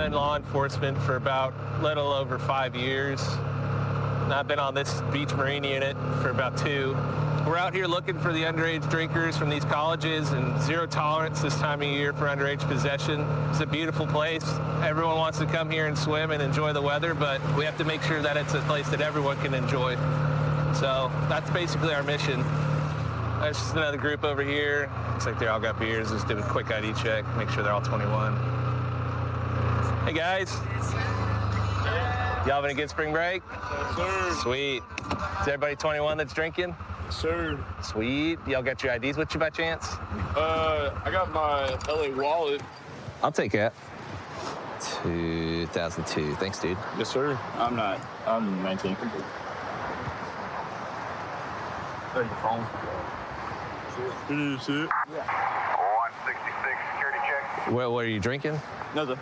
been in law enforcement for about a little over 5 years. And I've been on this beach marine unit for about 2. We're out here looking for the underage drinkers from these colleges, and zero tolerance this time of year for underage possession. It's a beautiful place. Everyone wants to come here and swim and enjoy the weather, but we have to make sure that it's a place that everyone can enjoy. So that's basically our mission. There's just another group over here. Looks like they all got beers. Just do a quick ID check, make sure they're all 21. Hey guys. Y'all having a good spring break? Yes, sir. Sweet. Is everybody 21 that's drinking? Yes, sir. Sweet. Y'all got your IDs with you by chance? I got my LA wallet. I'll take that. 2002. Thanks, dude. Yes, sir. I'm 19. Your phone. You see it? 166 security check. What are you drinking? Nothing.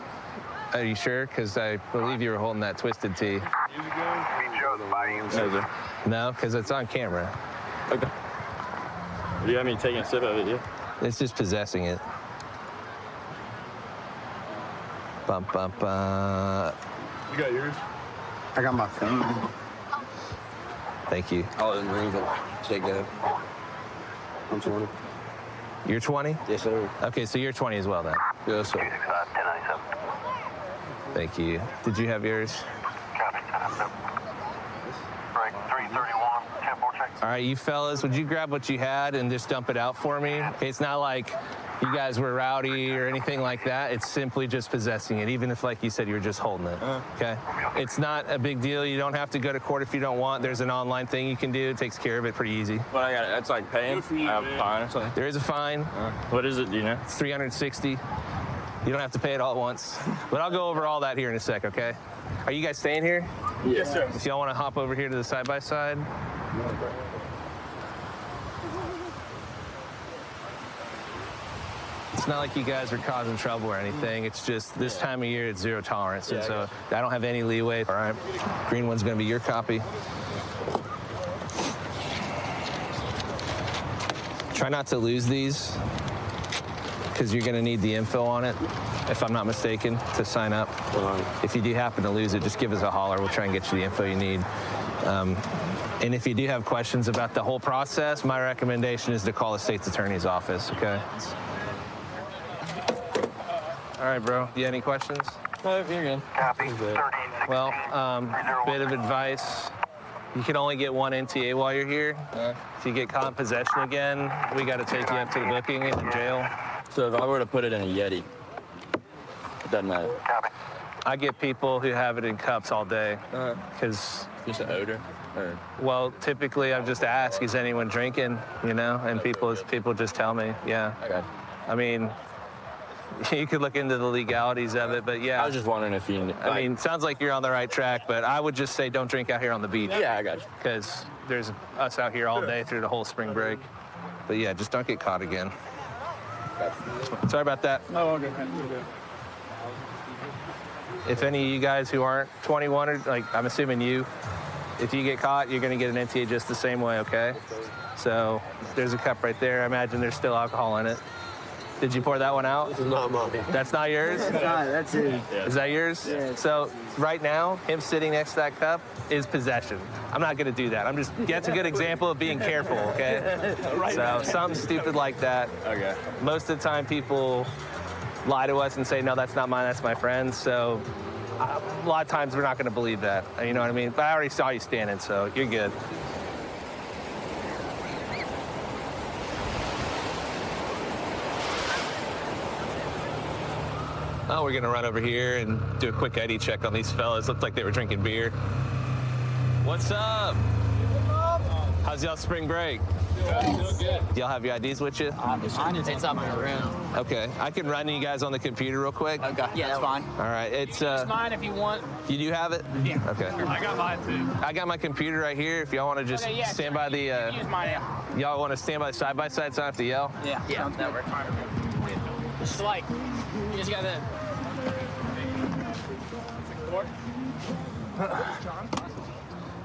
Are you sure? Because I believe you were holding that Twisted Tea. Be Joe's body. Nothing. No, because it's on camera. Okay. Do you have me taking a sip of it, yeah? It's just possessing it. Bum, bum, bum. You got yours? I got my phone. Thank you. Oh, and ring it. Check that. I'm 20. You're 20? Yes, sir. Okay, so you're 20 as well then. Yes, sir. 1097. Thank you. Did you have yours? Copy, 1097. Break 331, 10-4 check. All right, you fellas, would you grab what you had and just dump it out for me? Okay, it's not like you guys were rowdy or anything like that. It's simply just possessing it, even if, like you said, you were just holding it, okay? It's not a big deal. You don't have to go to court if you don't want. There's an online thing you can do. It takes care of it pretty easy. Well, I got it. That's like paying. I have a fine or something. There is a fine. What is it, do you know? It's $360. You don't have to pay it all at once. But I'll go over all that here in a sec, okay? Are you guys staying here? Yes, sir. If y'all want to hop over here to the side-by-side. It's not like you guys are causing trouble or anything. It's just this time of year, it's zero tolerance. And so I don't have any leeway. All right. Green one's going to be your copy. Try not to lose these because you're going to need the info on it, if I'm not mistaken, to sign up. If you do happen to lose it, just give us a holler. We'll try and get you the info you need. And if you do have questions about the whole process, my recommendation is to call the state's attorney's office, okay? All right, bro. You have any questions? No, you're good. Copy, 3016. Well, bit of advice. You can only get one NTA while you're here. If you get caught in possession again, we got to take you up to the booking and jail. So if I were to put it in a Yeti, it doesn't matter. Copy. I get people who have it in cups all day because, Just an odor? Or... well, typically I just ask, is anyone drinking, you know? And people just tell me, yeah. Okay. I mean, you could look into the legalities of it, but yeah. I was just wondering if you... I mean, sounds like you're on the right track, but I would just say don't drink out here on the beach. Yeah, I got you. Because there's us out here all day through the whole spring break. But yeah, just don't get caught again. Sorry about that. No, okay. If any of you guys who aren't 21, or like I'm assuming you, if you get caught, you're going to get an NTA just the same way, okay? So there's a cup right there. I imagine there's still alcohol in it. Did you pour that one out? This is not mine. That's not yours? That's it. Is that yours? Yeah. So right now, him sitting next to that cup is possession. I'm not going to do that. That's a good example of being careful, okay? So something stupid like that. Okay. Most of the time, people lie to us and say, no, that's not mine, that's my friend's. So a lot of times, we're not going to believe that. You know what I mean? But I already saw you standing, so you're good. Oh, we're gonna run over here and do a quick ID check on these fellas. Looked like they were drinking beer. What's up? How's y'all spring break? Y'all have your IDs with you? It's up my room. Okay, I can run you guys on the computer real quick. Okay. Yeah, that's fine. All right, it's It's mine if you want. you do have it? Yeah. Okay. I got mine too. I got my computer right here. If y'all want to just Okay, yeah, stand by the, use mine now. y'all want to stand by side by side, so I don't have to yell. Yeah. Yeah. That works. Just like you just got that.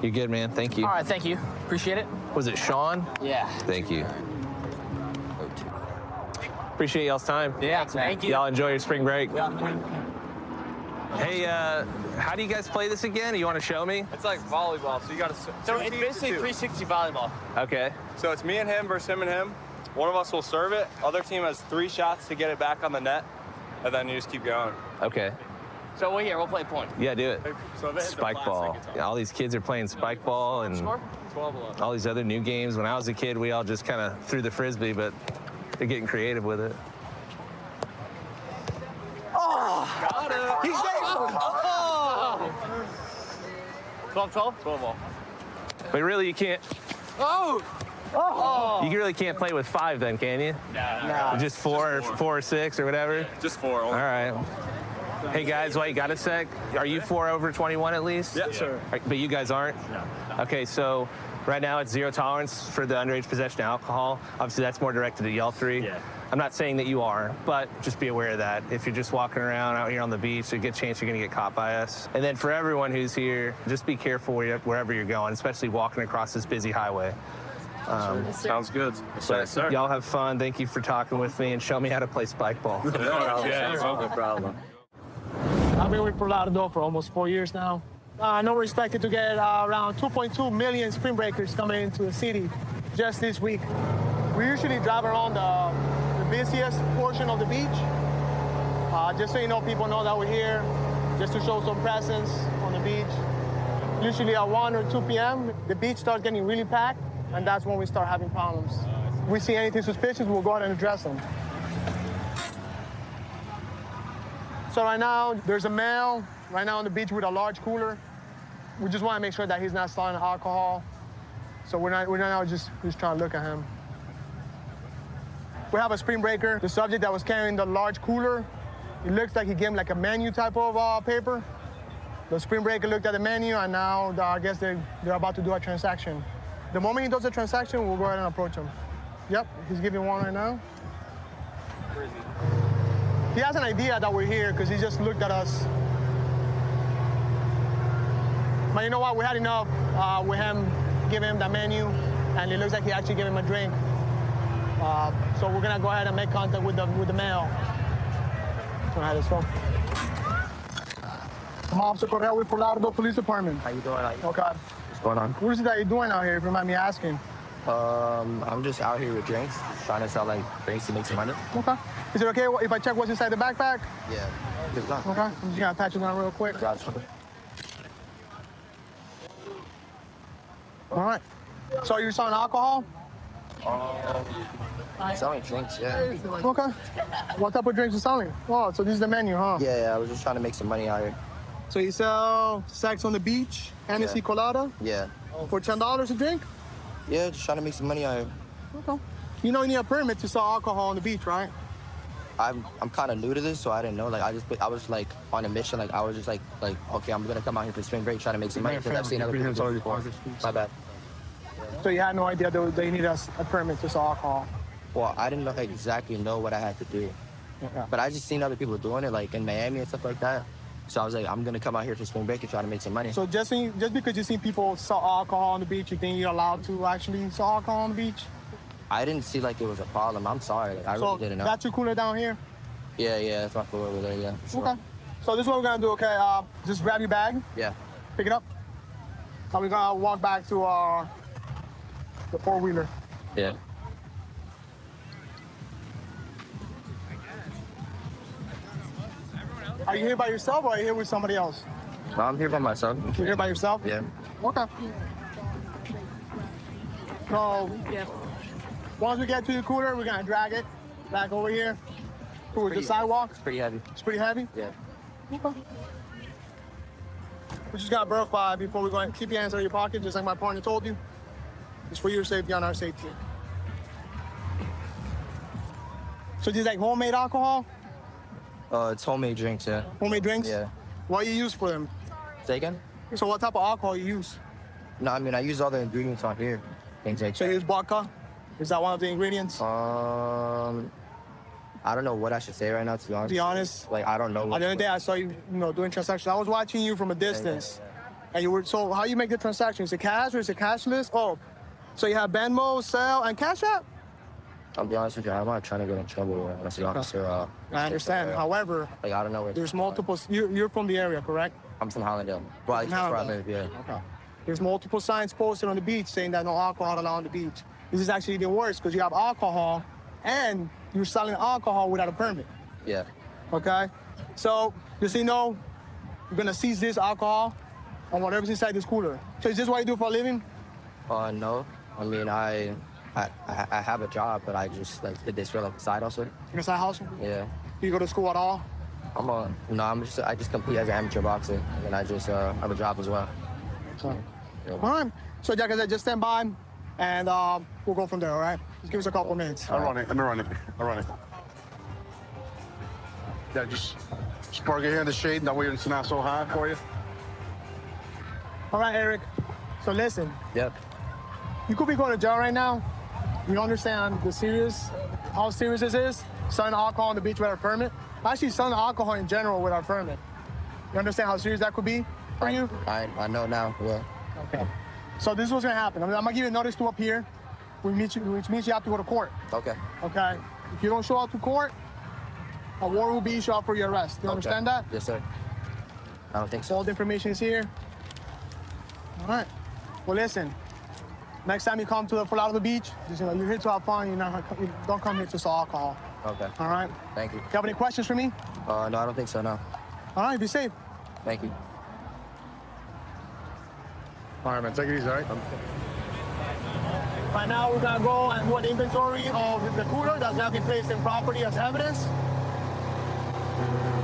You're good, man. Thank you. All right, thank you. Appreciate it. Was it Sean? Yeah. Thank you. Appreciate y'all's time. Yeah, thank you. Y'all enjoy your spring break. Hey, how do you guys play this again? You want to show me? It's like volleyball, so you got to. So it's basically 360 volleyball. Okay. So it's me and him versus him and him. One of us will serve it. Other team has 3 shots to get it back on the net, and then you just keep going. Okay. So we're here. We'll play point. Yeah, do it. So if it hits the Spike plastic, ball. it's on. Yeah, all these kids are playing spike ball and 12-11. all these other new games. When I was a kid, we all just kind of threw the frisbee, but they're getting creative with it. Got it. He's there. 12. 12 ball. But really, you can't. Oh. You really can't play with 5 then, can you? No. Just 4 or 6 or whatever. Just 4. All right. Hey guys, wait, got a sec? Are you 4 over 21 at least? Yeah, sure. But you guys aren't? No. Okay, so right now it's 0 tolerance for the underage possession of alcohol. Obviously, that's more directed at y'all 3. Yeah. I'm not saying that you are, but just be aware of that. If you're just walking around out here on the beach, there's a good chance you're going to get caught by us. And then for everyone who's here, just be careful wherever you're going, especially walking across this busy highway. Sounds good. But y'all have fun. Thank you for talking with me and show me how to play spike ball. Yeah, no problem. I've been with Polado for almost 4 years now. I know we're expected to get around 2.2 million spring breakers coming into the city just this week. We usually drive around the busiest portion of the beach, just so you know, people know that we're here, just to show some presence on the beach. Usually at 1 or 2 p.m., the beach starts getting really packed, and that's when we start having problems. If we see anything suspicious, we'll go ahead and address them. So right now, there's a male right now on the beach with a large cooler. We just want to make sure that he's not selling alcohol. So we're not just trying to look at him. We have a spring breaker. The subject that was carrying the large cooler, it looks like he gave him like a menu type of paper. The spring breaker looked at the menu, and now I guess they're about to do a transaction. The moment he does the transaction, we'll go ahead and approach him. Yep, he's giving one right now. Where is he? He has an idea that we're here because he just looked at us. But you know what? We had enough with him giving him the menu, and it looks like he actually gave him a drink. So we're gonna go ahead and make contact with the male. All right, let's go. I'm Officer Correa with Polado Police Department. How you doing? Okay. What's going on? What is it that you're doing out here, if you mind me asking? I'm just out here with drinks, trying to sell like drinks to make some money. Okay. Is it okay if I check what's inside the backpack? Yeah. Good luck. Okay. I'm just gonna patch it down real quick. Gotcha. All right. So you're selling alcohol? Selling drinks, yeah. Okay. What type of drinks you selling? Oh, so this is the menu, huh? Yeah, I was just trying to make some money out here. So you sell Sex on the Beach, Hennessy Colada, Yeah. for $10 a drink? Yeah, just trying to make some money out here. Okay. You know you need a permit to sell alcohol on the beach, right? I'm kind of new to this, so I didn't know. Like, I was like on a mission. Like, I was just like, okay, I'm gonna come out here for spring break, trying to make some money because I've seen other people do it before. My bad. So you had no idea that they needed a permit to sell alcohol. Well, I didn't exactly know what I had to do, Okay. but I just seen other people doing it, like in Miami and stuff like that. So I was like, I'm gonna come out here for spring break and try to make some money. So just because you see people sell alcohol on the beach, you think you're allowed to actually sell alcohol on the beach? I didn't see like it was a problem. I'm sorry. Like, I really didn't know. That's your cooler down here? Yeah, that's my cooler over there. Yeah. For sure. Okay. So this is what we're gonna do, okay? Just grab your bag, Yeah. pick it up. And we're gonna walk back to the four-wheeler. Yeah. Are you here by yourself or are you here with somebody else? No, I'm here by myself. You're here by yourself? Yeah. Okay. So, once we get to the cooler, we're gonna drag it back over here towards the sidewalk. It's pretty heavy. It's pretty heavy? Yeah. Okay. We just gotta verify before we go and keep your hands out of your pocket, just like my partner told you. It's for your safety and our safety. So these like homemade alcohol? It's homemade drinks. Yeah. Homemade drinks? Yeah. What do you use for them? Say again? So what type of alcohol you use? No, I mean I use all the ingredients on here. Things like So you that. use vodka? Is that one of the ingredients? I don't know what I should say right now, to be honest. To be honest, Like I don't know. the other day I saw you, doing transactions. I was watching you from a distance, and you were. So how you make the transaction? Is it cash or is it cashless? Oh, so you have Venmo, Zelle, and Cash App? I'll be honest with you, I'm not trying to get in trouble unless the officer. I understand. However, Like, I don't know where. there's multiple. You're from the area, correct? I'm from Hollandale. Well, that's where I live, yeah. Okay. There's multiple signs posted on the beach saying that no alcohol allowed on the beach. This is actually even worse because you have alcohol and you're selling alcohol without a permit. Yeah. Okay? So, just so you know, you're gonna seize this alcohol and whatever's inside this cooler. So is this what you do for a living? No. I mean, I have a job, but I just like did this for like a side hustle. Your side hustle? Yeah. Do you go to school at all? I just compete as an amateur boxer, and I just have a job as well. So, all right. So, Jack, as I just stand by, and we'll go from there, all right? Just give us a couple minutes. I'll run it. Let me run it. I'll run it. Yeah, just park it here in the shade. That way it's not so hot for you. All right, Eric. So, listen. Yep. You could be going to jail right now. You understand how serious this is? Selling alcohol on the beach without a permit. Actually, selling alcohol in general without a permit. You understand how serious that could be for you? I know now. Yeah. Okay. So this is what's gonna happen. I'm gonna give you a notice to up here, which means you have to go to court. Okay. Okay. If you don't show up to court, a warrant will be issued out for your arrest. You understand that? Yes, sir. I don't think so. All the information is here. All right. Well, listen. Next time you come to the Fort Lauderdale Beach, just, you're here to have fun. You don't come here to sell alcohol. Okay. All right. Thank you. You have any questions for me? No, I don't think so. No. All right. Be safe. Thank you. All right, man. Take it easy, all right? Right now, we're gonna go and do an inventory of the cooler that's now been placed in property as evidence.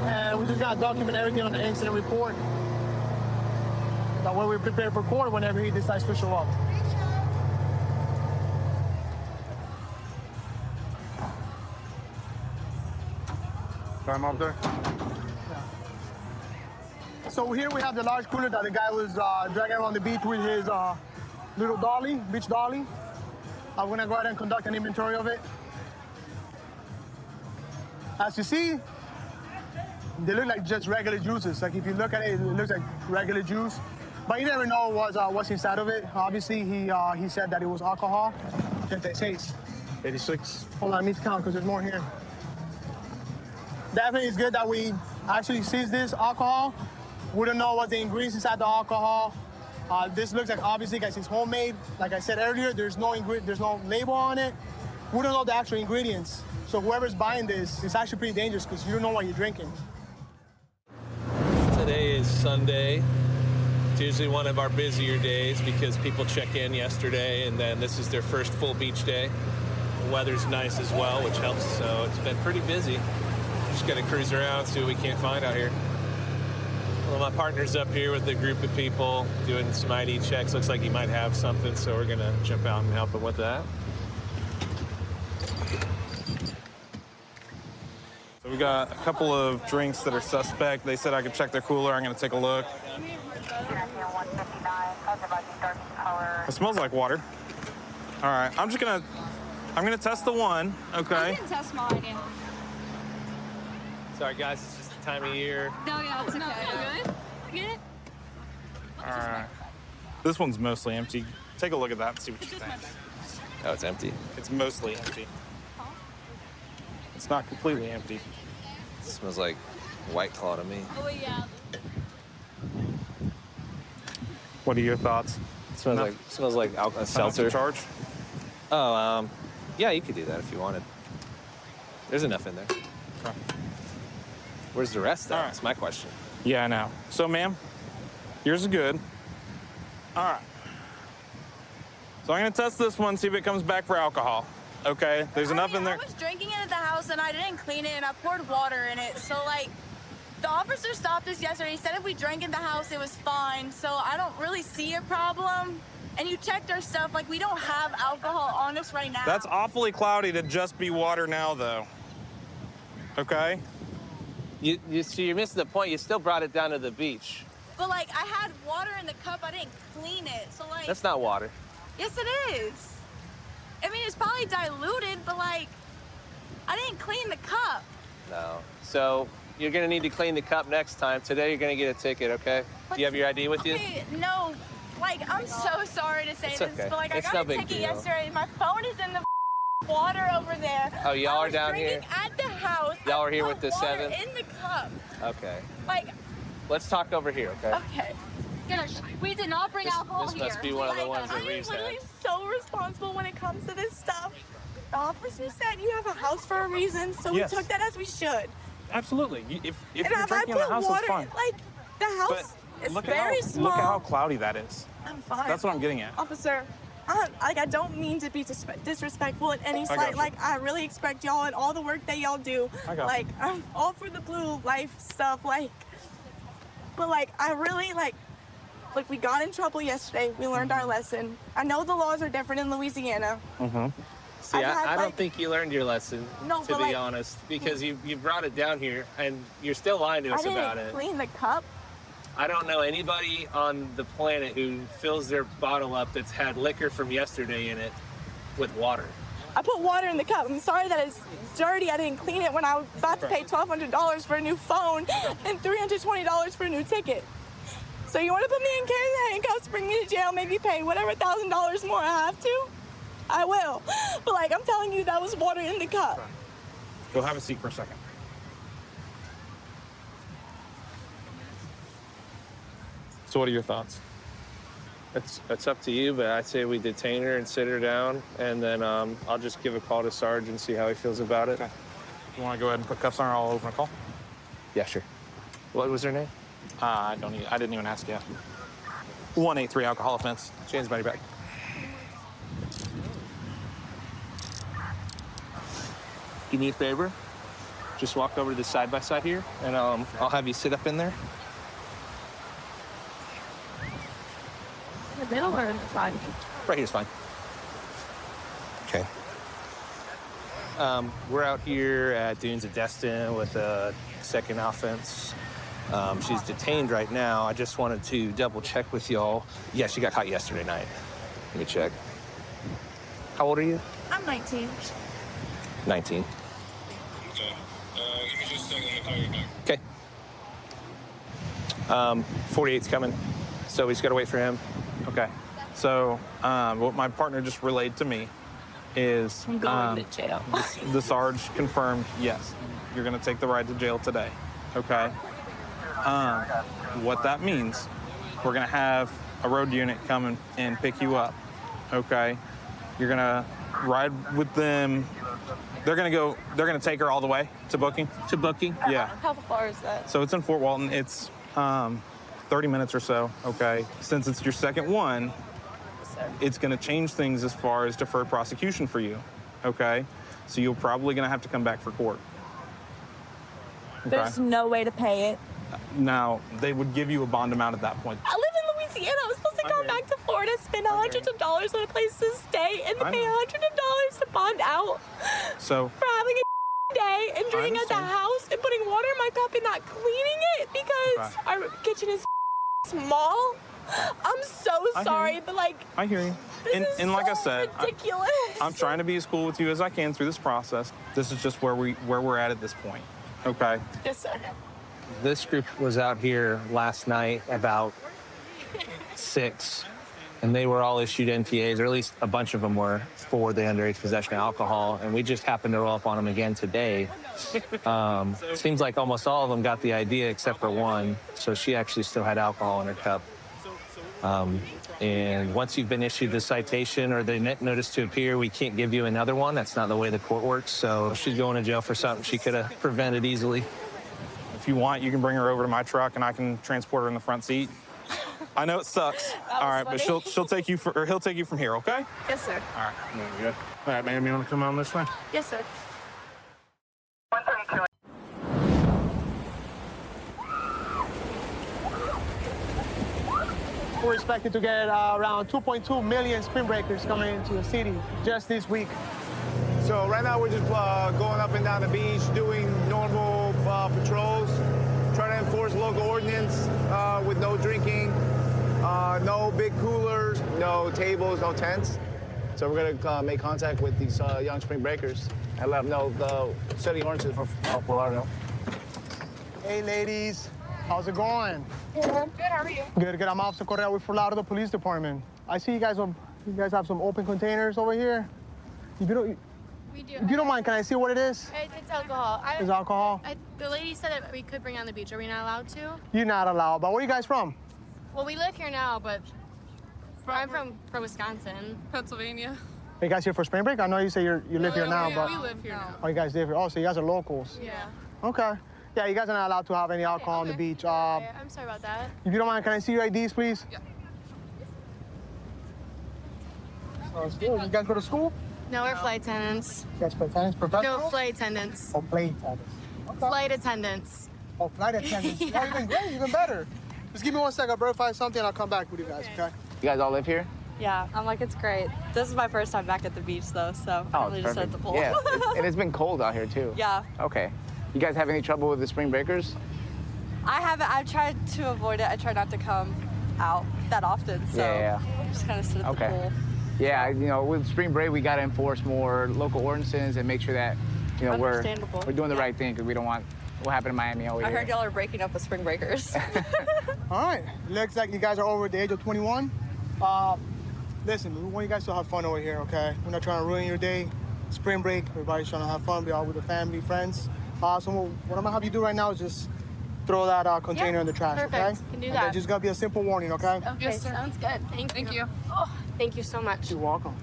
And we're just gonna document everything on the incident report. That way we're prepared for court whenever he decides to show up. Time up there? So here we have the large cooler that the guy was dragging around the beach with his little dolly, beach dolly. I'm gonna go ahead and conduct an inventory of it. As you see, they look like just regular juices. Like if you look at it, it looks like regular juice. But you never know what's inside of it. Obviously, he said that it was alcohol. Check the taste. 86. Hold on, I need to count because there's more here. Definitely it's good that we actually seize this alcohol. We don't know what the ingredients inside the alcohol. This looks like obviously guys it's homemade. Like I said earlier, there's no label on it. We don't know the actual ingredients. So whoever's buying this, it's actually pretty dangerous because you don't know what you're drinking. Today is Sunday. It's usually one of our busier days because people check in yesterday and then this is their first full beach day. The weather's nice as well, which helps, so it's been pretty busy. Just gonna cruise around, see what we can't find out here. Well, my partner's up here with a group of people doing some ID checks. Looks like he might have something, so we're gonna jump out and help him with that. So we got a couple of drinks that are suspect. They said I could check their cooler. I'm gonna take a look. It smells like water. All right, I'm gonna test the one, okay? I can test mine, yeah. Sorry guys, it's just the time of year. No, yeah, it's okay. Good? Good? All right. This one's mostly empty. Take a look at that and see what you think. Oh, it's empty. It's mostly empty. It's not completely empty. It smells like White Claw to me. Oh, yeah. What are your thoughts? Smells like a seltzer. Charge? Oh, yeah, you could do that if you wanted. There's enough in there. Okay. Where's the rest at? All right. That's my question. Yeah, I know. So, ma'am, yours is good. All right. So I'm gonna test this one, see if it comes back for alcohol. Okay, there's enough in there. I was drinking it at the house and I didn't clean it and I poured water in it. So like, the officer stopped us yesterday. He said if we drank in the house, it was fine. So I don't really see a problem. And you checked our stuff, like we don't have alcohol on us right now. That's awfully cloudy to just be water now, though. Okay? You see, you're missing the point. You still brought it down to the beach. But like, I had water in the cup. I didn't clean it. So like. That's not water. Yes, it is. I mean, it's probably diluted, but like, I didn't clean the cup. No. So you're gonna need to clean the cup next time. Today you're gonna get a ticket, okay? Do you have your ID with you? Okay, no. Like, I'm so sorry to say It's this, okay. but like, It's I no got a big ticket deal. yesterday. My phone is in the water over there. Oh, y'all I are was down drinking here? at the house. Y'all I are here put with the water 7? in the cup. Okay. Like, Let's talk over here, okay? okay. Gosh, we did not bring alcohol This here. must be one of the ones I that am Reeves had. literally so responsible when it comes to this stuff. The officer said you have a house for a reason, so Yes. we took that as we should. Absolutely. If And you're if I drinking in the put house, water, it's fine. like, the But house is look very at how small. look at how cloudy that is. I'm fine. That's what I'm getting at. Officer, I don't mean to be disrespectful in any got slight. you. Like, I really expect y'all and all the work that y'all do. I got Like, I'm all for the blue life stuff. Like, but like, I really like. Look, we got in trouble yesterday. We learned our lesson. I know the laws are different in Louisiana. Mm-hmm. See, I've had, I don't like- think you learned your lesson, No, to but, be like- honest, because you brought it down here and you're still lying to I us about didn't it. clean the cup. I don't know anybody on the planet who fills their bottle up that's had liquor from yesterday in it with water. I put water in the cup. I'm sorry that it's dirty. I didn't clean it when I was about to pay $1,200 for a new phone and $320 for a new ticket. So you want to put me in handcuffs, bring me to jail, maybe pay whatever $1,000 more I have to? I will. But like, I'm telling you, that was water in the cup. Go have a seat for a second. So what are your thoughts? It's up to you, but I'd say we detain her and sit her down, and then I'll just give a call to Sarge and see how he feels about it. Okay. You want to go ahead and put cuffs on her? I'll open a call. Yeah, sure. What was her name? I didn't even ask yet. 183 alcohol offense. Jane's body bag. You need a favor? Just walk over to the side-by-side here, and I'll have you sit up in there. In the middle or in the front? Right here's fine. Okay. We're out here at Dunes of Destin with a second offense. She's detained right now. I just wanted to double check with y'all. Yeah, she got caught yesterday night. Let me check. How old are you? I'm 19. 19. Okay. Give me just a second. Let me call you back. Okay. 48's coming, so we just gotta wait for him. Okay. So what my partner just relayed to me is I'm going to jail. the Sarge confirmed, yes, you're going to take the ride to jail today. Okay. What that means, we're going to have a road unit come and pick you up. Okay. You're going to ride with them. They're going to take her all the way to booking. To booking? Yeah. How far is that? So it's in Fort Walton. It's 30 minutes or so, okay? Since it's your second one, it's gonna change things as far as deferred prosecution for you, okay? So you're probably gonna have to come back for court. Okay? There's no way to pay it. Now, they would give you a bond amount at that point. I live in Louisiana. I was supposed to come back to Florida, spend hundreds of dollars on a place to stay, and then I pay know. hundreds of dollars to bond out So, for having a day and drinking at the understand. house and putting water in my cup and not cleaning it because our kitchen is small. I'm so I hear sorry, you. but like, I hear you. this is And like I so said, ridiculous. I'm trying to be as cool with you as I can through this process. This is just where we're at this point, okay? Yes, sir. This group was out here last night about 6, and they were all issued NPAs, or at least a bunch of them were, for the underage possession of alcohol, and we just happened to roll up on them again today. Seems like almost all of them got the idea except for one, so she actually still had alcohol in her cup. And once you've been issued the citation or the notice to appear, we can't give you another one. That's not the way the court works, so she's going to jail for something she could have prevented easily. If you want, you can bring her over to my truck and I can transport her in the front seat. I know it sucks. All right, but funny. he'll take you from here, okay? Yes, sir. All right. Good. All right, ma'am, you want to come on this way? Yes, sir. We're expected to get around 2.2 million spring breakers coming into the city just this week. So right now we're just going up and down the beach, doing normal patrols, trying to enforce local ordinance with no drinking, no big coolers, no tables, no tents. So we're gonna make contact with these young spring breakers and let them know the city ordinances for Fort Lauderdale. Hey, ladies, how's it going? Good. How are you? Good. I'm Officer Correa with Fort Lauderdale Police Department. I see you guys have some open containers over here. We do. If you don't mind, can I see what it is? It's alcohol. It's alcohol? The lady said that we could bring on the beach. Are we not allowed to? You're not allowed. But where you guys from? Well, we live here now, but I'm from Wisconsin. Pennsylvania. Are you guys here for spring break? I know you say you live here now, but... We live here now. Oh, you guys live here. Oh, so you guys are locals. Yeah. Okay. Yeah, you guys are not allowed to have any alcohol on the beach. Okay, I'm sorry about that. If you don't mind, can I see your IDs, please? Yeah. You guys go to school? No, we're flight attendants. You guys play tennis? Professional? No, flight attendants. Oh, play tennis. Okay. Flight attendants. Oh, flight attendants. Yeah. Even great, even better. Just give me 1 second, bro. Find something, I'll come back with you guys, okay? You guys all live here? Yeah, I'm like, it's great. This is my first time back at the beach, though, so Oh, I'm really just at the pool. Yeah, and it's been cold out here too. Yeah. Okay. You guys have any trouble with the spring breakers? I haven't. I've tried to avoid it. I try not to come out that often, so Yeah. just kind of sit at the pool. Yeah, you know, with spring break, we got to enforce more local ordinances and make sure that, you know, we're doing the right thing because we don't want what happened in Miami over I here. heard y'all are breaking up with spring breakers. All right. Looks like you guys are over the age of 21. Listen, we want you guys to have fun over here, okay? We're not trying to ruin your day. Spring break, everybody's trying to have fun, be out with the family, friends. So what I'm gonna have you do right now is just throw that container in the trash, Perfect. okay? Can do And that. there's just gonna be a simple warning, okay? Okay, sounds good. Thank you. Oh, thank you so much. You're welcome.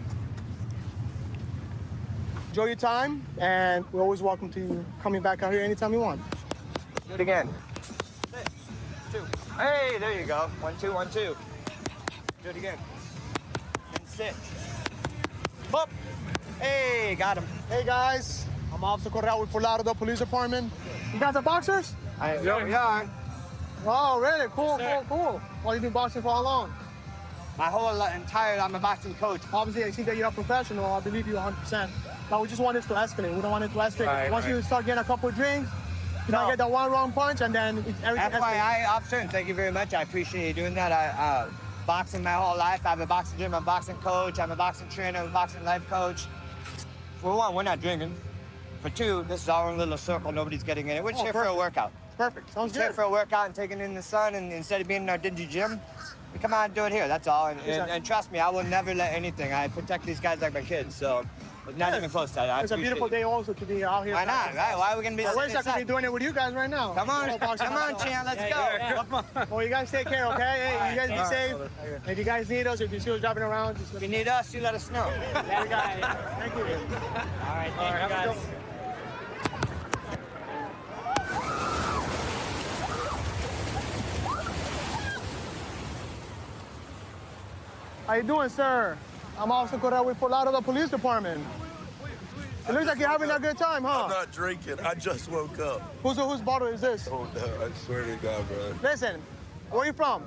Enjoy your time, and we're always welcome to you coming back out here anytime you want. Do it again. 2. Hey, there you go. 1, 2, 1, 2. Do it again. And sit. Up. Hey, got him. Hey guys, I'm Officer Correa with Fort Lauderdale Police Department. You guys are boxers? Yeah. Oh, really? Cool. Well, you've been boxing for how long? My whole entire, I'm a boxing coach. Obviously, I see that you're a professional. I believe you 100%. But we just want this to escalate. We don't want it to escalate. Once you start getting a couple of drinks, you might get that one wrong punch, and then everything escalates. FYI, officer, and thank you very much. I appreciate you doing that. I boxing my whole life. I have a boxing gym, I'm a boxing coach, I'm a boxing trainer, I'm a boxing life coach. For one, we're not drinking. For two, this is our own little circle. Nobody's getting in it. We're just here for a workout. Perfect. Sounds We're here good. for a workout and taking it in the sun, and instead of being in our dingy gym, we come out and do it here. That's all. And trust me, I will never let anything. I protect these guys like my kids. So, not even close to that. It's a beautiful day also to be out here. Why not? Right? Why are we gonna be? I wish I could be doing it with you guys right now. Come on, Chan, let's go. Well, you guys take care, okay? Hey, you guys be safe. If you guys need us, if you see us driving around, just if you need us, you let us know. Yeah, we got it. Thank you. All right, thank you guys. How you doing, sir? I'm Officer Correa with Fort Lauderdale Police Department. It looks like you're having a good time, huh? I'm not drinking. I just woke up. Whose bottle is this? Oh, no. I swear to God, bro. Listen, where are you from?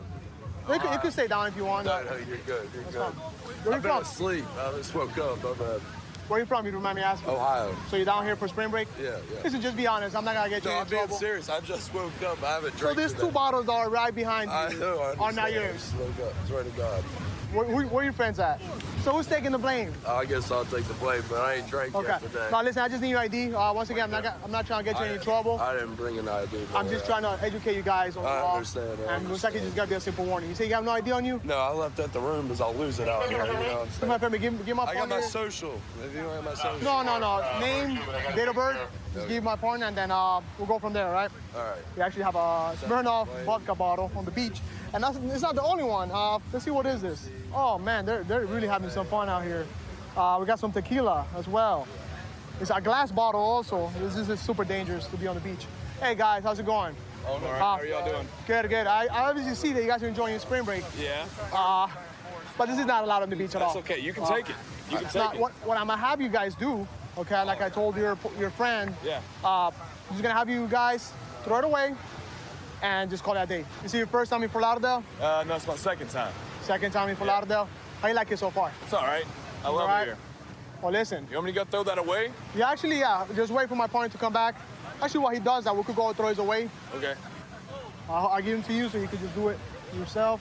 You can stay down if you want. No, you're good. You're good. Where are you I've been from? asleep. I just woke up. I'm Where are you from? You don't mind me asking? Ohio. So you're down here for spring break? Yeah. Listen, just be honest. I'm not gonna get you No, in I'm being trouble. serious. I just woke up. I haven't So drank there's today. 2 bottles that are right behind you. I know. I are not understand. I yours. just woke up. Swear to God. Where your friends at? So who's taking the blame? I guess I'll take the blame, but I ain't drank Okay. yet today. Now listen, I just need your ID. Once again, I'm not trying to get you in any trouble. I didn't bring an ID. I'm just trying to educate you guys on the I law. understand. And it looks like it's just gotta be a simple warning. You say you have no ID on you? No, I left at the room because I'll lose it out here. You know what I'm Come saying? on, Femi, give my I got partner. my social. If you don't have my social. No. Name, date of birth. Just give my partner, and then we'll go from there, right? All right. We actually have a Smirnoff vodka bottle on the beach, and it's not the only one. Let's see, what is this? Oh man, they're really having some fun out here. We got some tequila as well. It's a glass bottle also. This is super dangerous to be on the beach. Hey guys, how's it going? Oh, all right. How are y'all doing? Good. I obviously see that you guys are enjoying your spring break. Yeah. But this is not allowed on the beach at all. That's okay. You can take it. You can Now, take it. what I'm gonna have you guys do, okay, like I told your friend, Yeah. I'm just gonna have you guys throw it away and just call it a day. This is your first time in Fort Lauderdale? No, it's my second time. Second time in Fort Lauderdale? How you like it so far? It's all right. I love All right. it here. Well, listen. You want me to go throw that away? Yeah, just wait for my partner to come back. Actually, while he does that, we could go and throw his away. Okay. I'll give him to you so you can just do it yourself.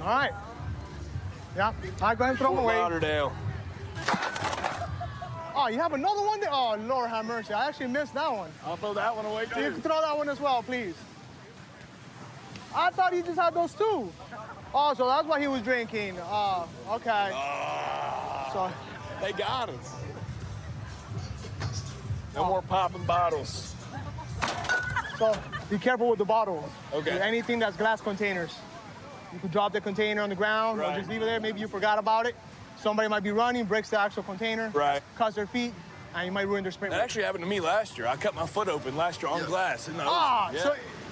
All right. Yeah. All right, go ahead and throw him Fort away. Lauderdale. Oh, you have another one there? Oh, Lord have mercy. I actually missed that one. I'll throw that one away You too. can throw that one as well, please. I thought you just had those 2. Oh, so that's why he was drinking. Oh, okay. So They got us. No more popping bottles. So be careful with the bottles. Okay. Anything that's glass containers. You could drop the container on the ground or Right. just leave it there. Maybe you forgot about it. Somebody might be running, breaks the actual container, Right. cuts their feet, and you might ruin their sprint. That actually happened to me last year. I cut my foot open last year on glass. And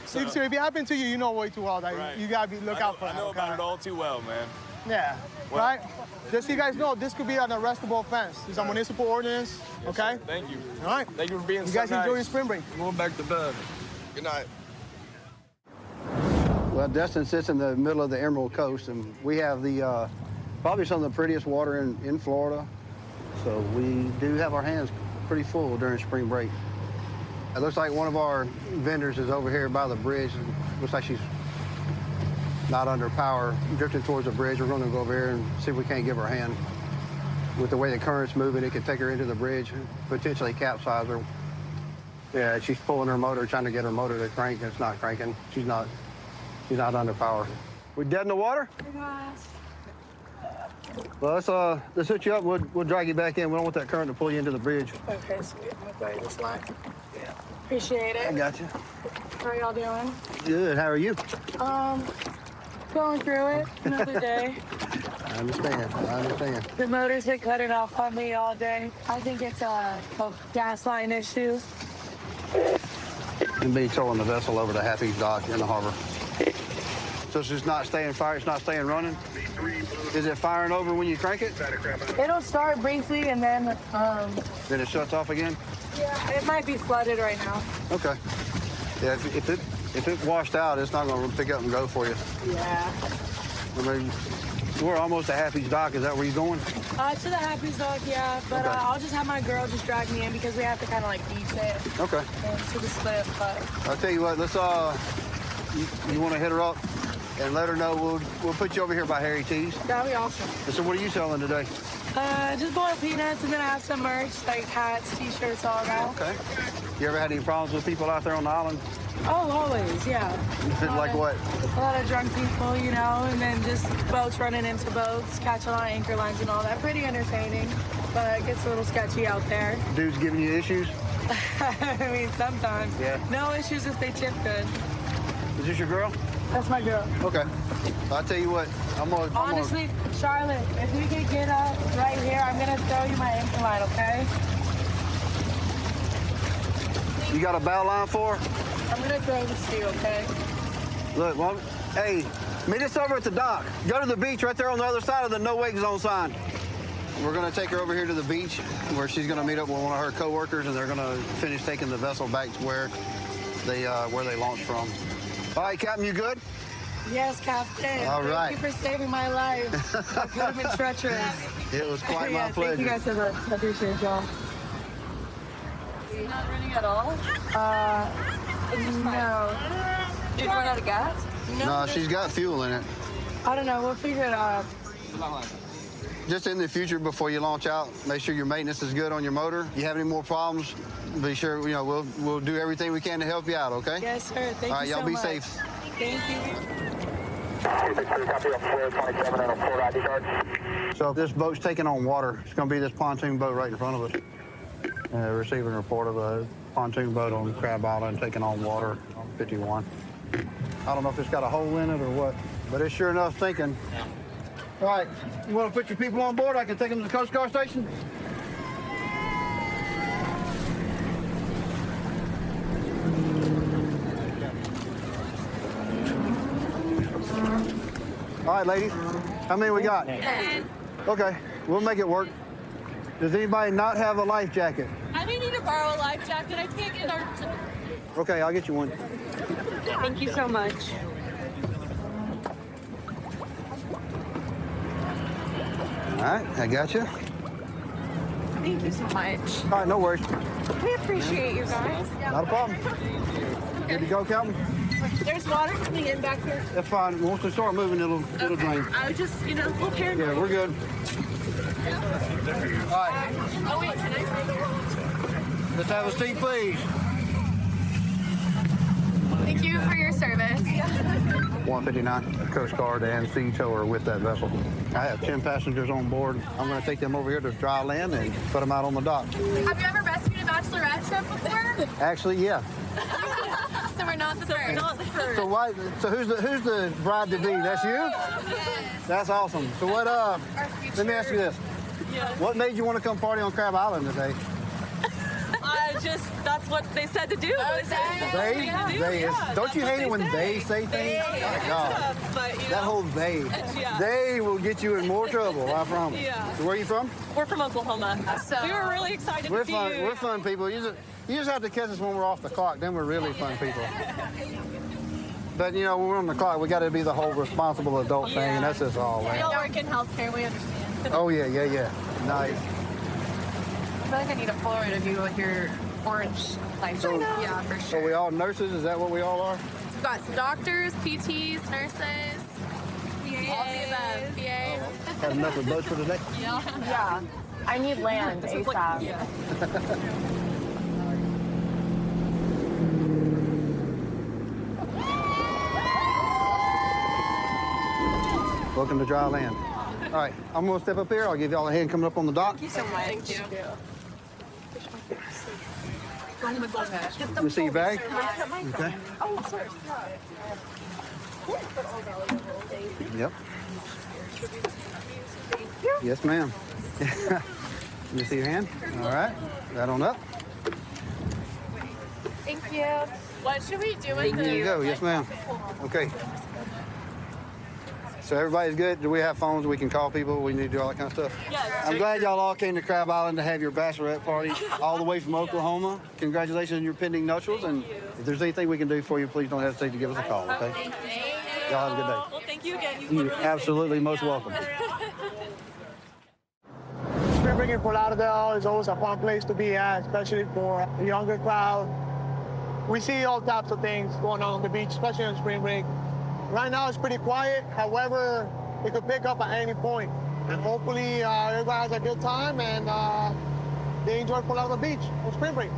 So if it happened to you, you know way too well that you gotta look out for that. I know about it all too well, man. Yeah, Well- right? Just so you guys know, this could be an arrestable offense. It's a municipal ordinance, okay? Sir. Thank you. All right. Thank you for being You so guys enjoy nice. your spring break. I'm going back to bed. Good night. Well, Destin sits in the middle of the Emerald Coast, and we have the probably some of the prettiest water in Florida. So we do have our hands pretty full during spring break. It looks like one of our vendors is over here by the bridge. And looks like she's not under power, drifting towards the bridge. We're going to go over here and see if we can't give her a hand. With the way the current's moving, it could take her into the bridge, and potentially capsize her. Yeah, she's pulling her motor, trying to get her motor to crank. It's not cranking. She's not under power. We dead in the water? Well, let's hook you up. We'll drag you back in. We don't want that current to pull you into the bridge. Okay, sweet. I'm glad this line. Yeah. Appreciate it. I got you. How are y'all doing? Good. How are you? Going through it. Another day. I understand. The motor's been cutting off on me all day. I think it's a gas line issue. And be towing the vessel over to Happy's Dock in the harbor. So it's just not staying fired. It's not staying running. Is it firing over when you crank it? It'll start briefly and then Then it shuts off again? yeah, it might be flooded right now. Okay. Yeah, if it washed out, it's not going to pick up and go for you. Yeah. I mean, we're almost at Happy's Dock. Is that where you're going? To the Happy's Dock, yeah. But Okay. I'll just have my girl just drag me in because we have to kind of like beach it Okay. to the slip. But I'll tell you what. Let's you want to hit her up and let her know. We'll put you over here by Harry T's. that'd be awesome. So what are you selling today? Just boiled peanuts, and then I have some merch like hats, t-shirts, all that. Okay. You ever had any problems with people out there on the island? Oh, always, yeah. Like what? A lot of drunk people, you know, and then just boats running into boats, catch a lot of anchor lines and all that. Pretty entertaining, but it gets a little sketchy out there. Dudes giving you issues? I mean, sometimes. Yeah. No issues if they tip good. Is this your girl? That's my girl. Okay. I'll tell you what. Honestly, Charlotte, if we could get up right here, I'm going to throw you my anchor line, okay? You got a bow line for her? I'm going to throw this to you, okay? Look, well, hey, meet us over at the dock. Go to the beach right there on the other side of the no wake zone sign. We're going to take her over here to the beach where she's going to meet up with one of her coworkers, and they're going to finish taking the vessel back to where they launched from. All right, Captain, you good? Yes, Captain. All right. Thank you for saving my life. That could have been treacherous. It was quite Yeah, my pleasure. Thank you guys so much. I appreciate y'all. You're not running at all? No. Did you run out of gas? No, she's got fuel in it. I don't know. We'll figure it out. Just in the future, before you launch out, make sure your maintenance is good on your motor. You have any more problems, be sure, we'll do everything we can to help you out, okay? Yes, sir. Thank All right, you so y'all be much. safe. Thank you. So this boat's taking on water. It's going to be this pontoon boat right in front of us. Receiving a report of a pontoon boat on Crab Island taking on water on 51. I don't know if it's got a hole in it or what, but it's sure enough sinking. All right, you want to put your people on board? I can take them to the Coast Guard station. All right, ladies. How many we got? 10. Okay, we'll make it work. Does anybody not have a life jacket? I may need to borrow a life jacket. I can't get our... Okay, I'll get you one. Thank you so much. All right, I got you. Thank you so much. All right, no worries. We appreciate you guys. Not a problem. Good to go, Captain? There's water coming in back here. That's fine. Once we start moving, it'll drain. I was just, we'll paranoid. Yeah, we're good. All right. Oh, wait, can I stay here? Let's have a seat, please. Thank you for your service. 159 Coast Guard and Sea Tow are with that vessel. I have 10 passengers on board. I'm going to take them over here to dry land and put them out on the dock. Have you ever rescued a bachelorette ship before? Actually, yeah. So we're not the first. So why? So who's the bride to be? That's you? Yes. That's awesome. So what? Let me ask you this. Yes. What made you want to come party on Crab Island today? That's what they said to do. Don't you hate it when they say things? Oh my God. But, That whole they. Yeah. They will get you in more trouble, I promise. Yeah. So where are you from? We're from Oklahoma. So we were really excited We're to see fun. you. We're fun people. You just have to catch us when we're off the clock. Then we're really fun people. But you know, when we're on the clock, we got to be the whole responsible adult thing, and that's just all. We all work in healthcare. We understand. Oh yeah. Nice. I feel like I need a Polaroid of you with your orange light. Yeah, for So sure. we all nurses? Is that what we all are? We've got some doctors, PTs, nurses, all the above, PAs. Had enough of boats for today? Yeah. I need land ASAP. Welcome to dry land. All right, I'm gonna step up here. I'll give y'all a hand coming up on the dock. Thank you so much. Thank you. Let me see your bag. Okay. Oh, sorry. Yep. Yes, ma'am. Let me see your hand. All right. That on up. Thank you. What should we do with There you go. Yes, ma'am. Okay. So everybody's good? Do we have phones we can call people? We need to do all that kind of stuff? Yes. I'm glad y'all all came to Crab Island to have your bachelorette party all the way from Oklahoma. Congratulations on your pending nuptials. And if there's anything we can do for you, please don't hesitate to give us a call, okay? Y'all have a good day. Well, thank you again. You're absolutely most welcome. Spring break in Fort Lauderdale is always a fun place to be at, especially for the younger crowd. We see all types of things going on the beach, especially on spring break. Right now it's pretty quiet. However, it could pick up at any point. And hopefully everybody has a good time and they enjoy Fort Lauderdale Beach on spring break.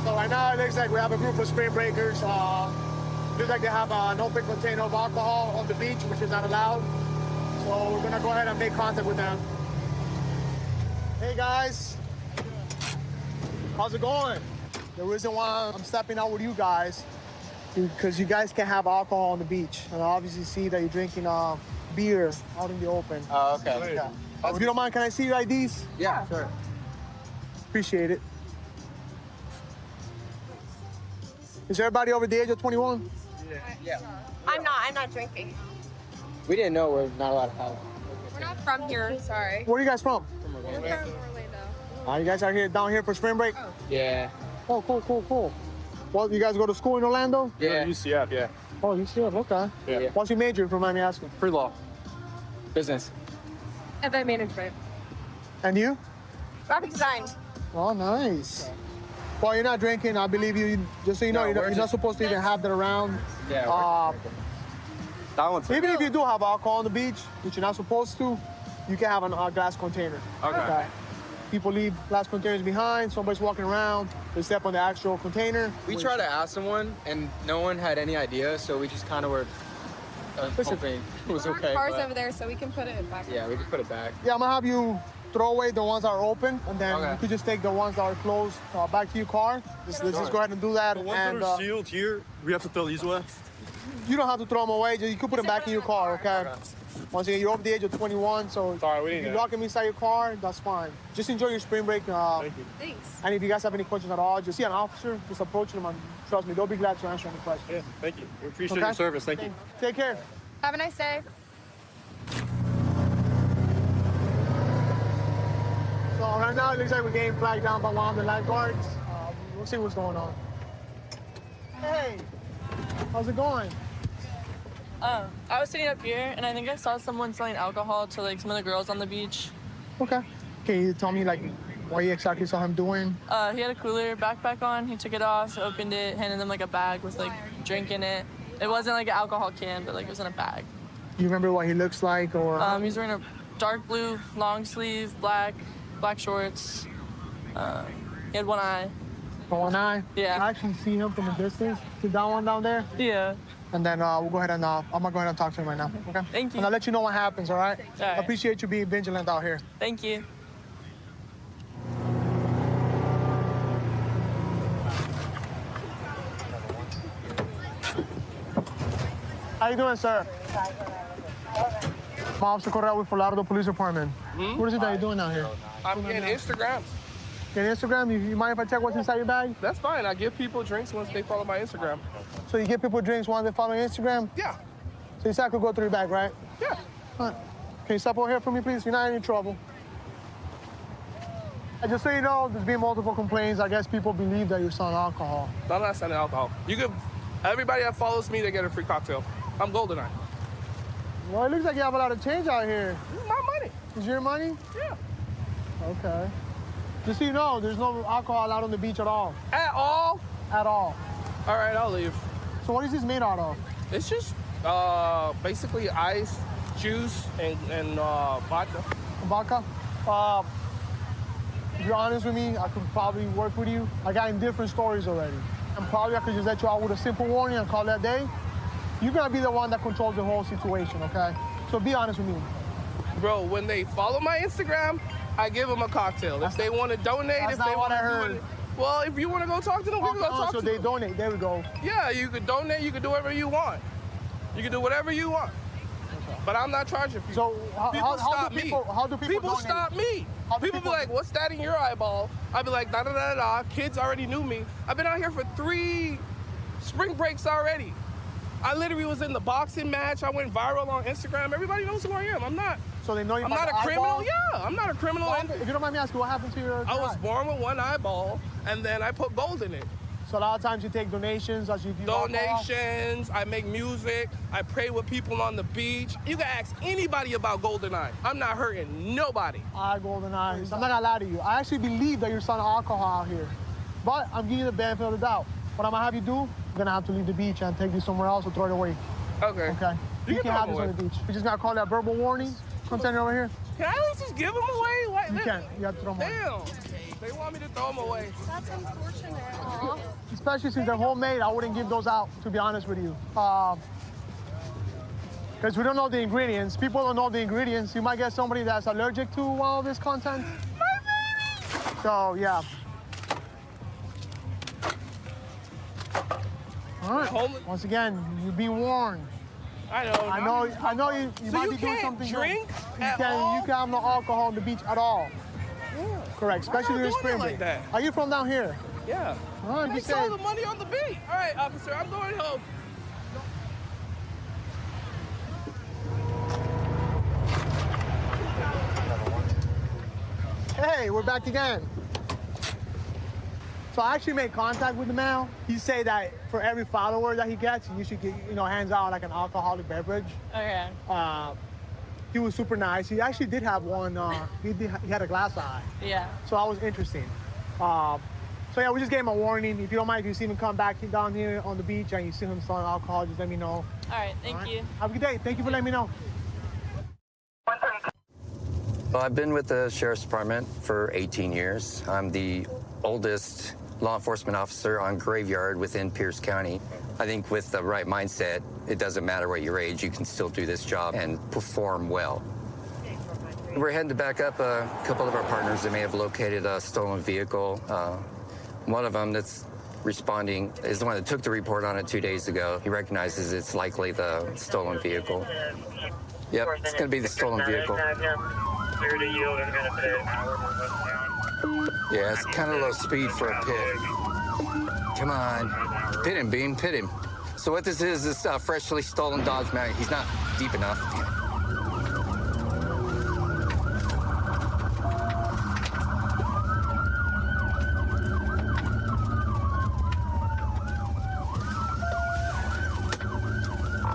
So right now it looks like we have a group of spring breakers. Looks like they have an open container of alcohol on the beach, which is not allowed. So we're gonna go ahead and make contact with them. Hey guys, how's it going? The reason why I'm stepping out with you guys because you guys can have alcohol on the beach. And I obviously see that you're drinking beer out in the open. Oh, okay. Yeah. If you don't mind, can I see your IDs? Yeah, sure. Appreciate it. Is everybody over the age of 21? Yeah. I'm not drinking. We didn't know we're not allowed to have. We're not from here. Sorry. Where are you guys from? We're from Orlando. You guys are here down here for spring break? Yeah. Oh, cool. Well, you guys go to school in Orlando? Yeah. UCF, yeah. Oh, UCF, okay. Yeah. What's your major, if you mind me asking? Pre-law. Business. Event management. And you? Graphic design. Oh, nice. Well, you're not drinking. I believe you. Just so you know, No, you're not supposed to even have that around. Yeah. That one's Even if you do have alcohol on the beach, which you're not supposed to, you can have a glass container. Okay. People leave glass containers behind. Somebody's walking around. They step on the actual container. We tried to ask someone, and no one had any idea, so we just kind of were hoping it was okay. Cars but- over there, so we can put it back. Yeah, we just put it back. Yeah, I'm gonna have you throw away the ones that are open, and then Okay. you could just take the ones that are closed back to your car. Let's just go ahead and do that. The ones And that are sealed here, we have to throw these away. you don't have to throw them away. You can put them back in your car, okay? Once again, you're over the age of 21, so Sorry, we if didn't you know. lock them inside your car, that's fine. Just enjoy your spring break. Thank you. Thanks. And if you guys have any questions at all, just see an officer, just approach them, and trust me, they'll be glad to answer any questions. Yeah, thank you. We appreciate Okay? your service. Thank you. Take care. Have a nice day. So right now, it looks like we're getting flagged down by one of the lifeguards. We'll see what's going on. Hey, how's it going? I was sitting up here, and I think I saw someone selling alcohol to like some of the girls on the beach. Okay. Can you tell me like what you exactly saw him doing? He had a cooler backpack on. He took it off, opened it, handed them like a bag with like drink in it. It wasn't like an alcohol can, but like it was in a bag. Do you remember what he looks like, or? He was wearing a dark blue long sleeve, black shorts. He had one eye. Going on? Yeah. I actually see him from a distance. See that one down there? Yeah. And then we'll go ahead and I'm gonna go ahead and talk to him right now. Okay. Thank you. And I'll let you know what happens. All right. All right. Appreciate you being vigilant out here. Thank you. How you doing, sir? I'm Officer Correa with Fort Lauderdale Police Department. What is it that you're doing out here? I'm getting Instagram. Getting Instagram? You mind if I check what's inside your bag? That's fine. I give people drinks once they follow my Instagram. So you give people drinks once they follow your Instagram? Yeah. So you said I could go through your bag, right? Yeah. All right. Can you step over here for me, please? You're not in any trouble. And just so you know, there's been multiple complaints. I guess people believe that you're selling alcohol. I'm not selling alcohol. You could, everybody that follows me, they get a free cocktail. I'm GoldenEye. Well, it looks like you have a lot of change out here. This is my money. Is your money? Yeah. Okay. Just so you know, there's no alcohol out on the beach at all. At all? At all. All right, I'll leave. So what is this made out of? It's just basically ice, juice, and vodka. Vodka? If you're honest with me, I could probably work with you. I got in different stories already. And probably I could just let you out with a simple warning and call that day. You're gonna be the one that controls the whole situation, okay? So be honest with me. Bro, when they follow my Instagram, I give them a cocktail. If they want to donate, if they want to do it. Well, if you want to go talk to them, we can go talk to them. So they donate, there we go. Yeah, you could donate, you could do whatever you want. You can do whatever you want. Okay. But I'm not charging people. So how do people People donate? stop me. People be like, what's that in your eyeball? I'd be like, da da da da. Kids already knew me. I've been out here for 3 spring breaks already. I literally was in the boxing match. I went viral on Instagram. Everybody knows who I am. I'm not. So they know you. I'm not a criminal. Yeah, I'm not a criminal. If you don't mind me asking, what happened to your? I was born with one eyeball, and then I put gold in it. So a lot of times you take donations as you do donations. I make music. I pray with people on the beach. You can ask anybody about GoldenEye. I'm not hurting nobody. GoldenEye. I'm not gonna lie to you. I actually believe that you're selling alcohol out here, but I'm giving you the benefit of the doubt. What I'm gonna have you do? You're gonna have to leave the beach and take this somewhere else or throw it away. Okay. Okay. You can have this on the beach. We just gotta call that verbal warning. Come stand over here. Can I at least just give them away? Like, you can't. You have to throw them away. Damn. They want me to throw them away. That's unfortunate. Especially since they're homemade, I wouldn't give those out, to be honest with you. Because we don't know the ingredients. People don't know the ingredients. You might get somebody that's allergic to all this content. So, yeah. All right. Once again, you're being warned. I know you So might you be doing can't something drink You at can't all? You can't have no alcohol on the beach at all. Yeah. Correct, especially I'm during not doing spring it break. like that. Are you from down here? Yeah. All right, I be saw safe. the money on the beach. All right, officer, I'm going home. Hey, we're back again. So I actually made contact with the man. He said that for every follower that he gets, you should get, hands out like an alcoholic beverage. Okay. He was super nice. He actually did have one. He had a glass eye. Yeah. So that was interesting. So yeah, we just gave him a warning. If you don't mind, if you see him come back down here on the beach and you see him selling alcohol, just let me know. All right. Thank you. Have a good day. Thank you for letting me know. Well, I've been with the Sheriff's Department for 18 years. I'm the oldest law enforcement officer on Graveyard within Pierce County. I think with the right mindset, it doesn't matter what your age, you can still do this job and perform well. We're heading to back up a couple of our partners that may have located a stolen vehicle. One of them that's responding is the one that took the report on it 2 days ago. He recognizes it's likely the stolen vehicle. Yep, it's going to be the stolen vehicle. Yeah, it's kind of low speed for a pit. Come on. Pit him, Beam, pit him. So what this is freshly stolen Dodge Mag. He's not deep enough.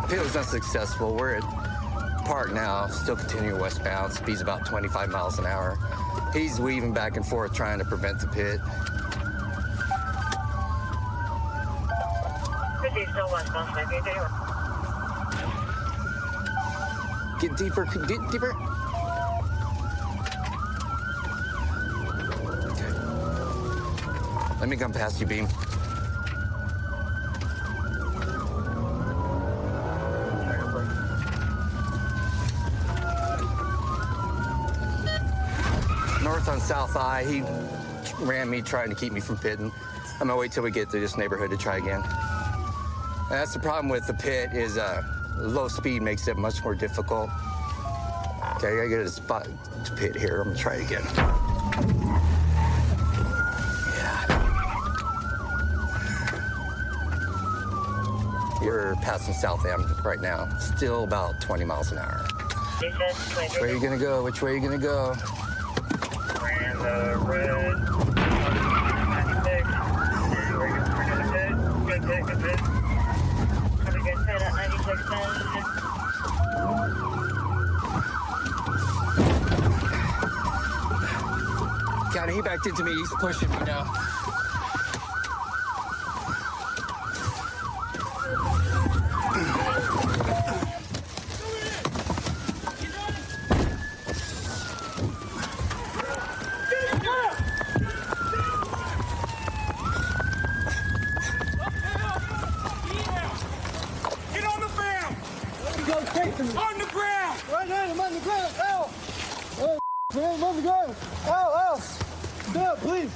Pit was unsuccessful. We're at park now, still continuing westbound. Speed's about 25 miles an hour. He's weaving back and forth trying to prevent the pit. Get deeper, get deeper. Let me come past you, Beam. North on South I, he ran me trying to keep me from pitting. I'm gonna wait till we get through this neighborhood to try again. And that's the problem with the pit is low speed makes it much more difficult. Okay, I gotta get a spot to pit here. I'm gonna try it again. You're passing South End right now. Still about 20 miles an hour. Which way are you gonna go? Which way are you gonna go? County, he backed into me. He's pushing me now. On the ground! Right now, I'm on the ground. Ow! Oh, man, I'm on the ground. Ow, ow! No, please.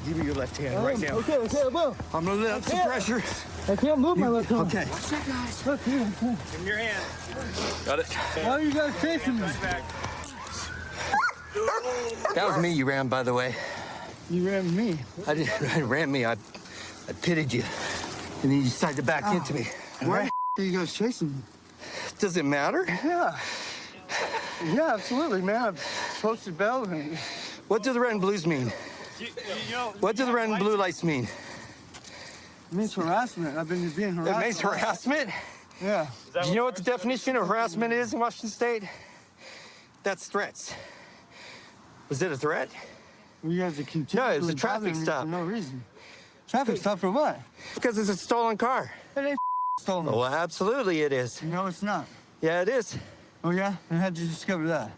Give me your left hand right now. Okay, I will. I'm gonna let out some pressure. I can't move my left hand. Okay. What's that, guys? Look here. Give him your hand. Got it. Why are you guys chasing me? That was me you ran, by the way. You ran me? I ran me. I pitted you. And then you decided to back into me. Why are you guys chasing me? Does it matter? Yeah. Yeah, absolutely, man. I've posted bail. What do the red and blues mean? What do the red and blue lights mean? It means harassment. I've been being harassed. It means harassment? Yeah. Do you know what the definition of harassment is in Washington State? That's threats. Was it a threat? You guys are continually No, it's a traffic stop. For no reason. Traffic stop for what? Because it's a stolen car. It ain't stolen. Well, absolutely it is. No, it's not. Yeah, it is. Oh, yeah? And how'd you discover that?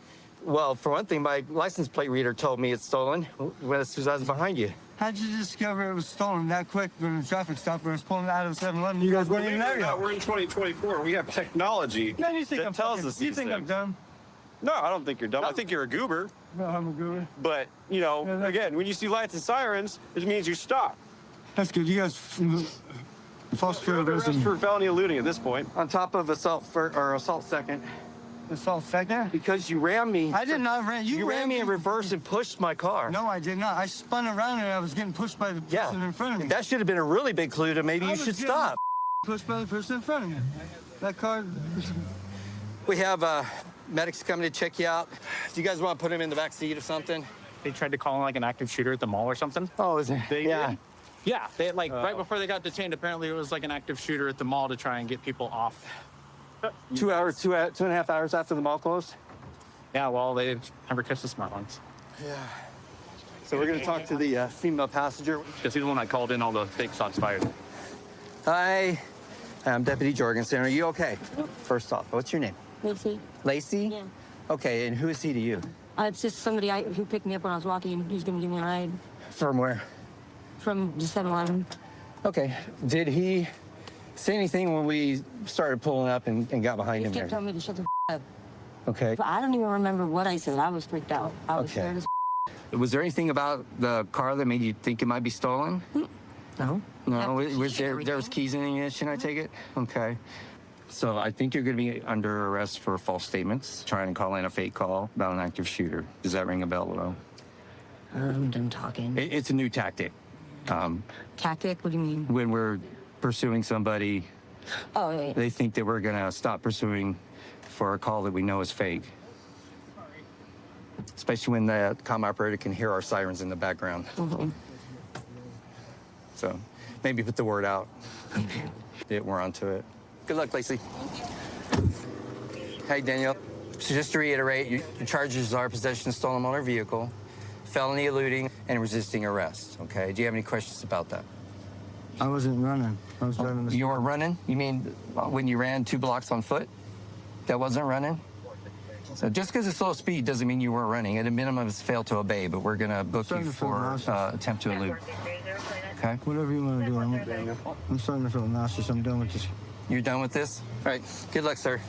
Well, for one thing, my license plate reader told me it's stolen as soon as I was behind you. How'd you discover it was stolen that quick during the traffic stop where I was pulling out of 7-Eleven? You guys weren't even there yet. We're in 2024. We have technology Man, you think that I'm tells fucking, us You these think I'm things. dumb? No, I don't think you're dumb. I think you're a goober. No, I'm a goober. But, you know, again, when you see lights and sirens, it means you stop. That's good. You guys false fear of Arrest for felony eluding at this point. On top of assault second. Assault second? Because you ran me. I did not ran. You ran me in reverse and pushed my car. No, I did not. I spun around and I was getting pushed by the person in front of me. That should have been a really big clue to maybe you should stop. Pushed by the person in front of me. That car. We have medics coming to check you out. Do you guys want to put him in the back seat or something? They tried to call him like an active shooter at the mall or something. Oh, is it? Yeah. Yeah, they like right before they got detained. Apparently, it was like an active shooter at the mall to try and get people off. 2 hours, 2.5 hours after the mall closed. Yeah, well, they never catch the smart ones. Yeah. So we're gonna talk to the female passenger. Because he's the one that called in all the fake shots fired. Hi, I'm Deputy Jorgensen. Are you okay? First off, what's your name? Lacey. Lacey? Yeah. Okay, and who is he to you? It's just somebody who picked me up when I was walking. He's gonna give me a ride From where? from the 7-Eleven. Okay. Did he say anything when we started pulling up and got behind He him kept there? telling me to shut the up. Okay. But I don't even remember what I said. I was freaked out. I was scared as Was there anything about the car that made you think it might be stolen? No. No. Was there was keys in the ignition, I take it? Okay. So I think you're going to be under arrest for false statements, trying to call in a fake call about an active shooter. Does that ring a bell at all? I'm done talking. It's a new tactic. Tactic? What do you mean? When we're pursuing somebody, Oh, yeah. they think that we're going to stop pursuing for a call that we know is fake. Especially when the comm operator can hear our sirens in the background. Mm-hmm. So maybe put the word out that we're onto it. Good luck, Lacey. Hey, Danielle. So just to reiterate, your charges are possession of stolen motor vehicle, felony eluding, and resisting arrest, okay? Do you have any questions about that? I wasn't running. I was driving the. You weren't running? You mean when you ran 2 blocks on foot? That wasn't running? So just because it's slow speed doesn't mean you weren't running. At a minimum, it's failed to obey, but we're going to book you for attempt to elude. Okay. Whatever you want to do. I'm starting to feel nauseous. I'm done with this. You're done with this? All right. Good luck, sir.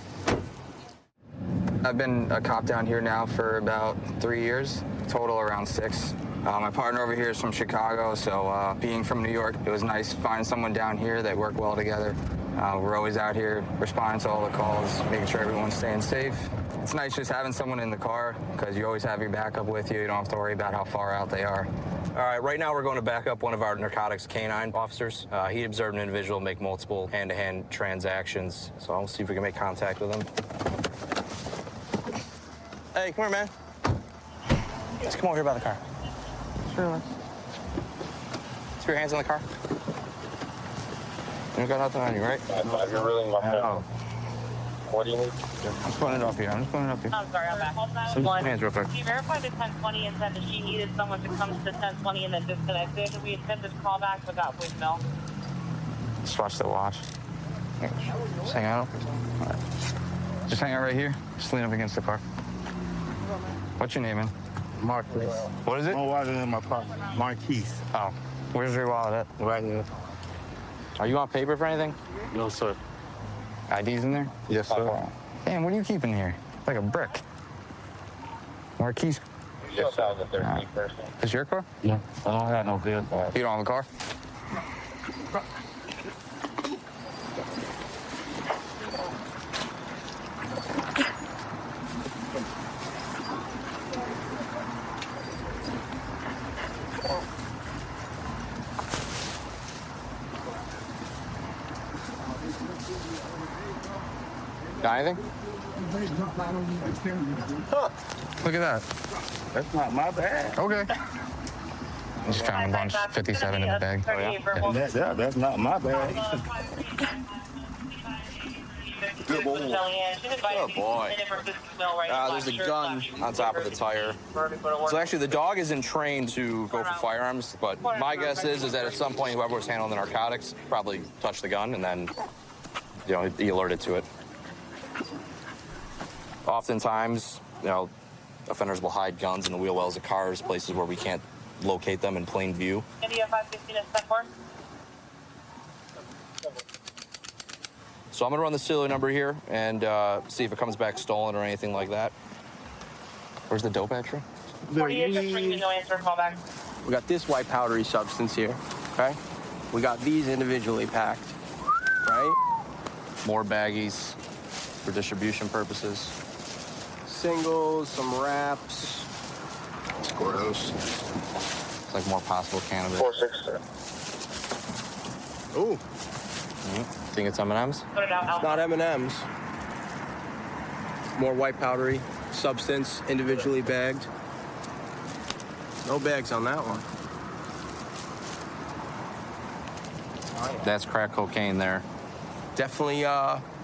I've been a cop down here now for about 3 years, total around 6. My partner over here is from Chicago, so being from New York, it was nice finding someone down here that worked well together. We're always out here responding to all the calls, making sure everyone's staying safe. It's nice just having someone in the car because you always have your backup with you. You don't have to worry about how far out they are. All right, right now we're going to back up one of our narcotics canine officers. He observed an individual make multiple hand-to-hand transactions, so I'll see if we can make contact with him. Hey, come here, man. Just come over here by the car. Sure. Put your hands on the car. You don't got nothing on you, right? You're really my head. What do you need? I'm just pulling it up here. I'm sorry, I'm back. So just hands real quick. She verified the 1020 and said that she needed someone to come to the 1020 and then disconnected. We attempted to call back without voicemail. Just watch the watch. Just hang out. All right. Just hang out right here. Just lean up against the car. What's your name, man? Marquise. What is it? My wallet in my pocket. Marquise. Oh. Where's your wallet at? Right here. Are you on paper for anything? No, sir. ID's in there? Yes, sir. Damn, what are you keeping here? Like a brick. Marquise. Yes, sir. The 13th person. Is your car? No, I don't have no vehicle. You don't have a car? Got anything? Huh. Look at that. That's not my bag. Okay. I just found a bunch, 57 in the bag. Oh, yeah? That's not my bag. Good boy. Good boy. There's a gun on top of the tire. So actually, the dog isn't trained to go for firearms, but my guess is that at some point, whoever was handling the narcotics probably touched the gun and then, he alerted to it. Oftentimes, offenders will hide guns in the wheel wells of cars, places where we can't locate them in plain view. India 516 is 10-4. So I'm gonna run the serial number here and see if it comes back stolen or anything like that. Where's the dope actually? 48 just ringing, no answer, call back. We got this white powdery substance here, okay? We got these individually packed, right? More baggies for distribution purposes. Singles, some wraps. Score those. It's like more possible cannabis. 4-6, sir. Ooh. Think it's M&Ms? It's not M&Ms. More white powdery substance, individually bagged. No bags on that one. That's crack cocaine there. Definitely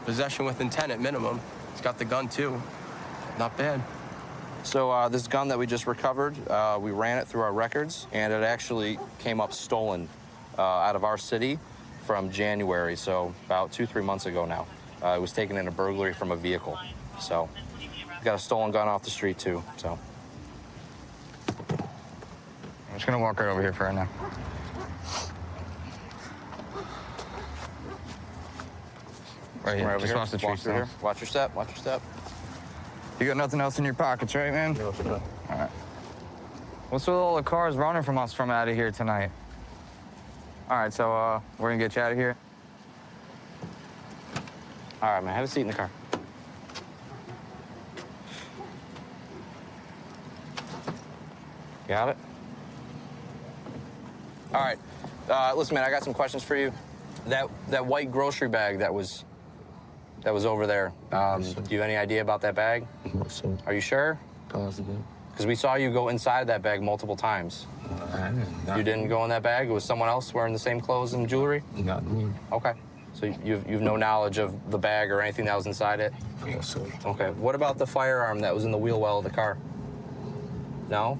possession with intent at minimum. He's got the gun too. Not bad. So this gun that we just recovered, we ran it through our records, and it actually came up stolen out of our city from January, so about 2-3 months ago now. It was taken in a burglary from a vehicle. So we got a stolen gun off the street too, so. I'm just gonna walk right over here for right now. Right here. Just watch the trees here. Watch your step, watch your step. You got nothing else in your pockets, right, man? No, sir. All right. What's with all the cars running from us from out of here tonight? All right, so we're gonna get you out of here. All right, man, have a seat in the car. Got it? All right. Listen, man, I got some questions for you. That white grocery bag that was over there, do you have any idea about that bag? Are you sure? Positive. Because we saw you go inside that bag multiple times. You didn't go in that bag? It was someone else wearing the same clothes and jewelry? Not me. Okay. So you've no knowledge of the bag or anything that was inside it? Yes, sir. Okay. What about the firearm that was in the wheel well of the car? No?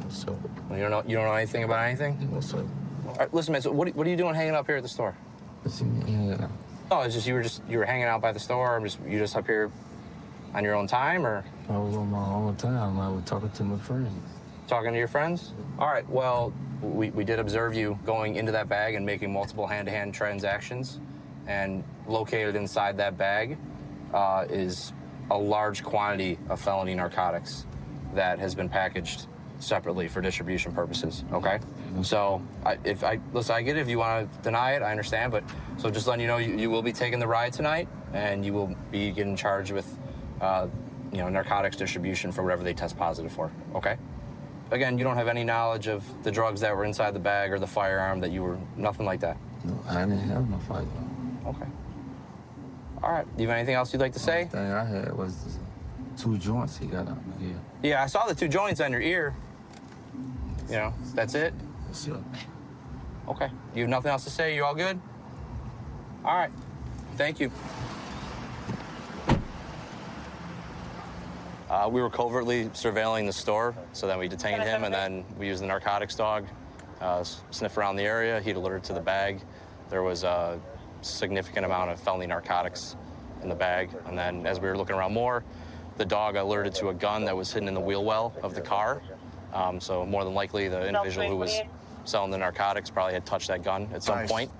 So. You don't know anything about anything? No, sir. All right, listen, man. So what are you doing hanging up here at the store? Yeah. Oh, it's just you were hanging out by the store. You just up here on your own time, or? I was on my own time. I was talking to my friends. Talking to your friends? All right, well, we did observe you going into that bag and making multiple hand-to-hand transactions. And located inside that bag is a large quantity of felony narcotics that has been packaged separately for distribution purposes, okay? So I get it. If you want to deny it, I understand. But so just letting you know, you will be taking the ride tonight, and you will be getting charged with, narcotics distribution for whatever they test positive for, okay? Again, you don't have any knowledge of the drugs that were inside the bag or the firearm nothing like that? No, I didn't have no firearm. Okay. All right. Do you have anything else you'd like to say? The thing I had was the 2 joints he got on my ear. Yeah, I saw the 2 joints on your ear. That's it? Sure. Okay. You have nothing else to say? You all good? All right. Thank you. We were covertly surveilling the store, so then we detained him, and then we used the narcotics dog, sniff around the area. He'd alerted to the bag. There was a significant amount of felony narcotics in the bag, and then as we were looking around more, the dog alerted to a gun that was hidden in the wheel well of the car. So more than likely, the individual who was selling the narcotics probably had touched that gun at some point,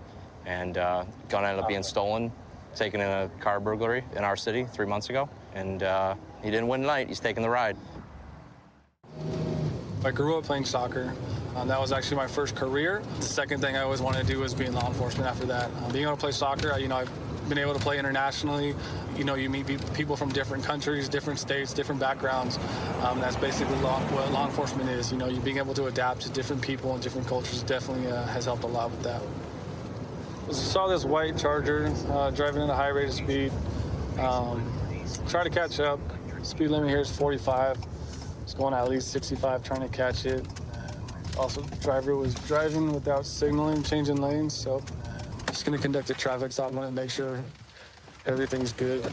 and gun ended up being stolen, taken in a car burglary in our city 3 months ago, and he didn't win tonight. He's taking the ride. I grew up playing soccer. That was actually my first career. The second thing I always wanted to do was be in law enforcement after that. Being able to play soccer, I've been able to play internationally. You meet people from different countries, different states, different backgrounds. That's basically what law enforcement is. You being able to adapt to different people and different cultures definitely has helped a lot with that. I saw this white Charger driving at a high rate of speed. Try to catch up. Speed limit here is 45. It's going at least 65, trying to catch it. Also, the driver was driving without signaling, changing lanes, so just gonna conduct a traffic stop and make sure everything's good.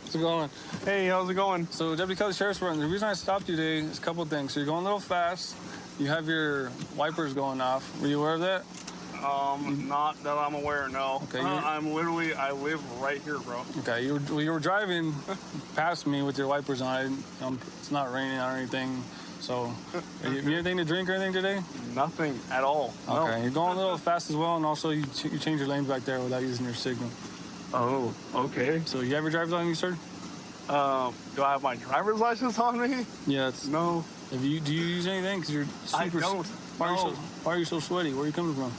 How's it going? Hey, how's it going? So, Deputy Kelly Sheriff's Department, the reason I stopped you today is a couple of things. So, you're going a little fast. You have your wipers going off. Were you aware of that? Not that I'm aware, no. Okay, I live right here, bro. Okay, you were driving past me with your wipers on. It's not raining or anything. So, you have anything to drink or anything today? Nothing at all. Okay, No. you're going a little fast as well, and also you change your lanes back there without using your signal. Oh, okay. So, you have your driver's on you, sir? Do I have my driver's license on me? Yeah. No. Do you use anything? Because you're super. I don't. Why are you so sweaty? Where are you coming from?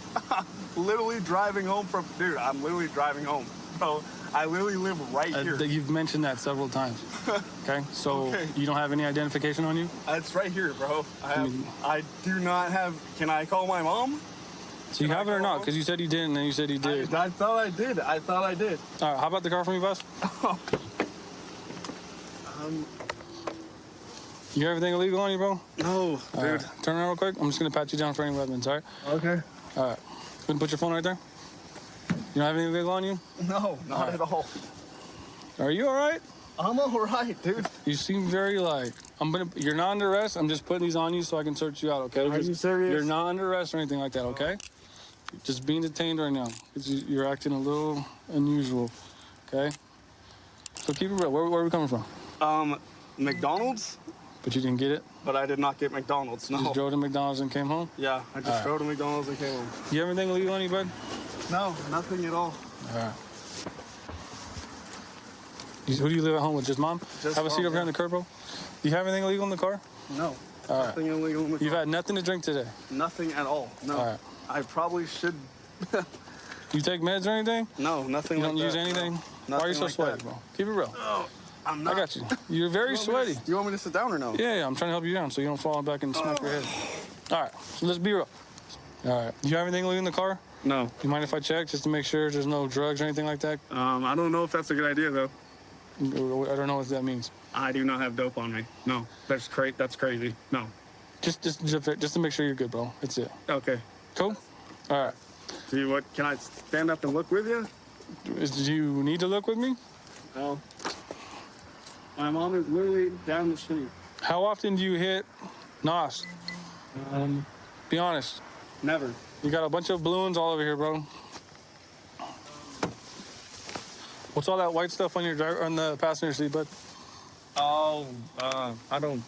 Literally driving home from. Dude, I'm literally driving home. So I literally live right here. You've mentioned that several times. Okay, so you don't have any identification on you? It's right here, bro. I do not have. Can I call my mom? So you have it or not? Because you said you didn't, and then you said you did. I thought I did. I thought I did. All right, how about the car for me, boss? You have everything illegal on you, bro? No, dude. Right. Turn around real quick. I'm just gonna pat you down for any weapons, all right? Okay. All right. Go and put your phone right there. You don't have anything illegal on you? No, not at all. Are you all right? I'm all right, dude. You seem very you're not under arrest. I'm just putting these on you so I can search you out, okay? Are you serious? You're not under arrest or anything like that, okay? You're just being detained right now. You're acting a little unusual, okay? So keep it real. Where are we coming from? McDonald's. But you didn't get it? But I did not get McDonald's, no. You just drove to McDonald's and came home? Yeah, I just drove to McDonald's and came home. You have anything illegal on you, bud? No, nothing at all. All right. Who do you live at home with? Just mom? Just have a seat mom, over here in the curb, bro. Do you have anything illegal in the car? No. All right. Nothing illegal in the car. You've had nothing to drink today? Nothing at all. No. All right. I probably should. You take meds or anything? No, nothing like that. You don't use anything? No. Why are you so like sweaty, that. bro? Keep it real. Oh, I'm not. I got you. You're very sweaty. Do you want me to sit down or no? Yeah, I'm trying to help you down so you don't fall back and smack your head. All right, so let's be real. All right, you have anything illegal in the car? No. You mind if I check just to make sure there's no drugs or anything like that? I don't know if that's a good idea though. I don't know what that means. I do not have dope on me. No, that's crazy. No. Just to make sure you're good, bro. That's it. Okay. Cool. All right. See what? Can I stand up and look with you? Do you need to look with me? No. My mom is literally down the street. How often do you hit NOS? Be honest. Never. You got a bunch of balloons all over here, bro. What's all that white stuff on your on the passenger seat, bud? Oh, I don't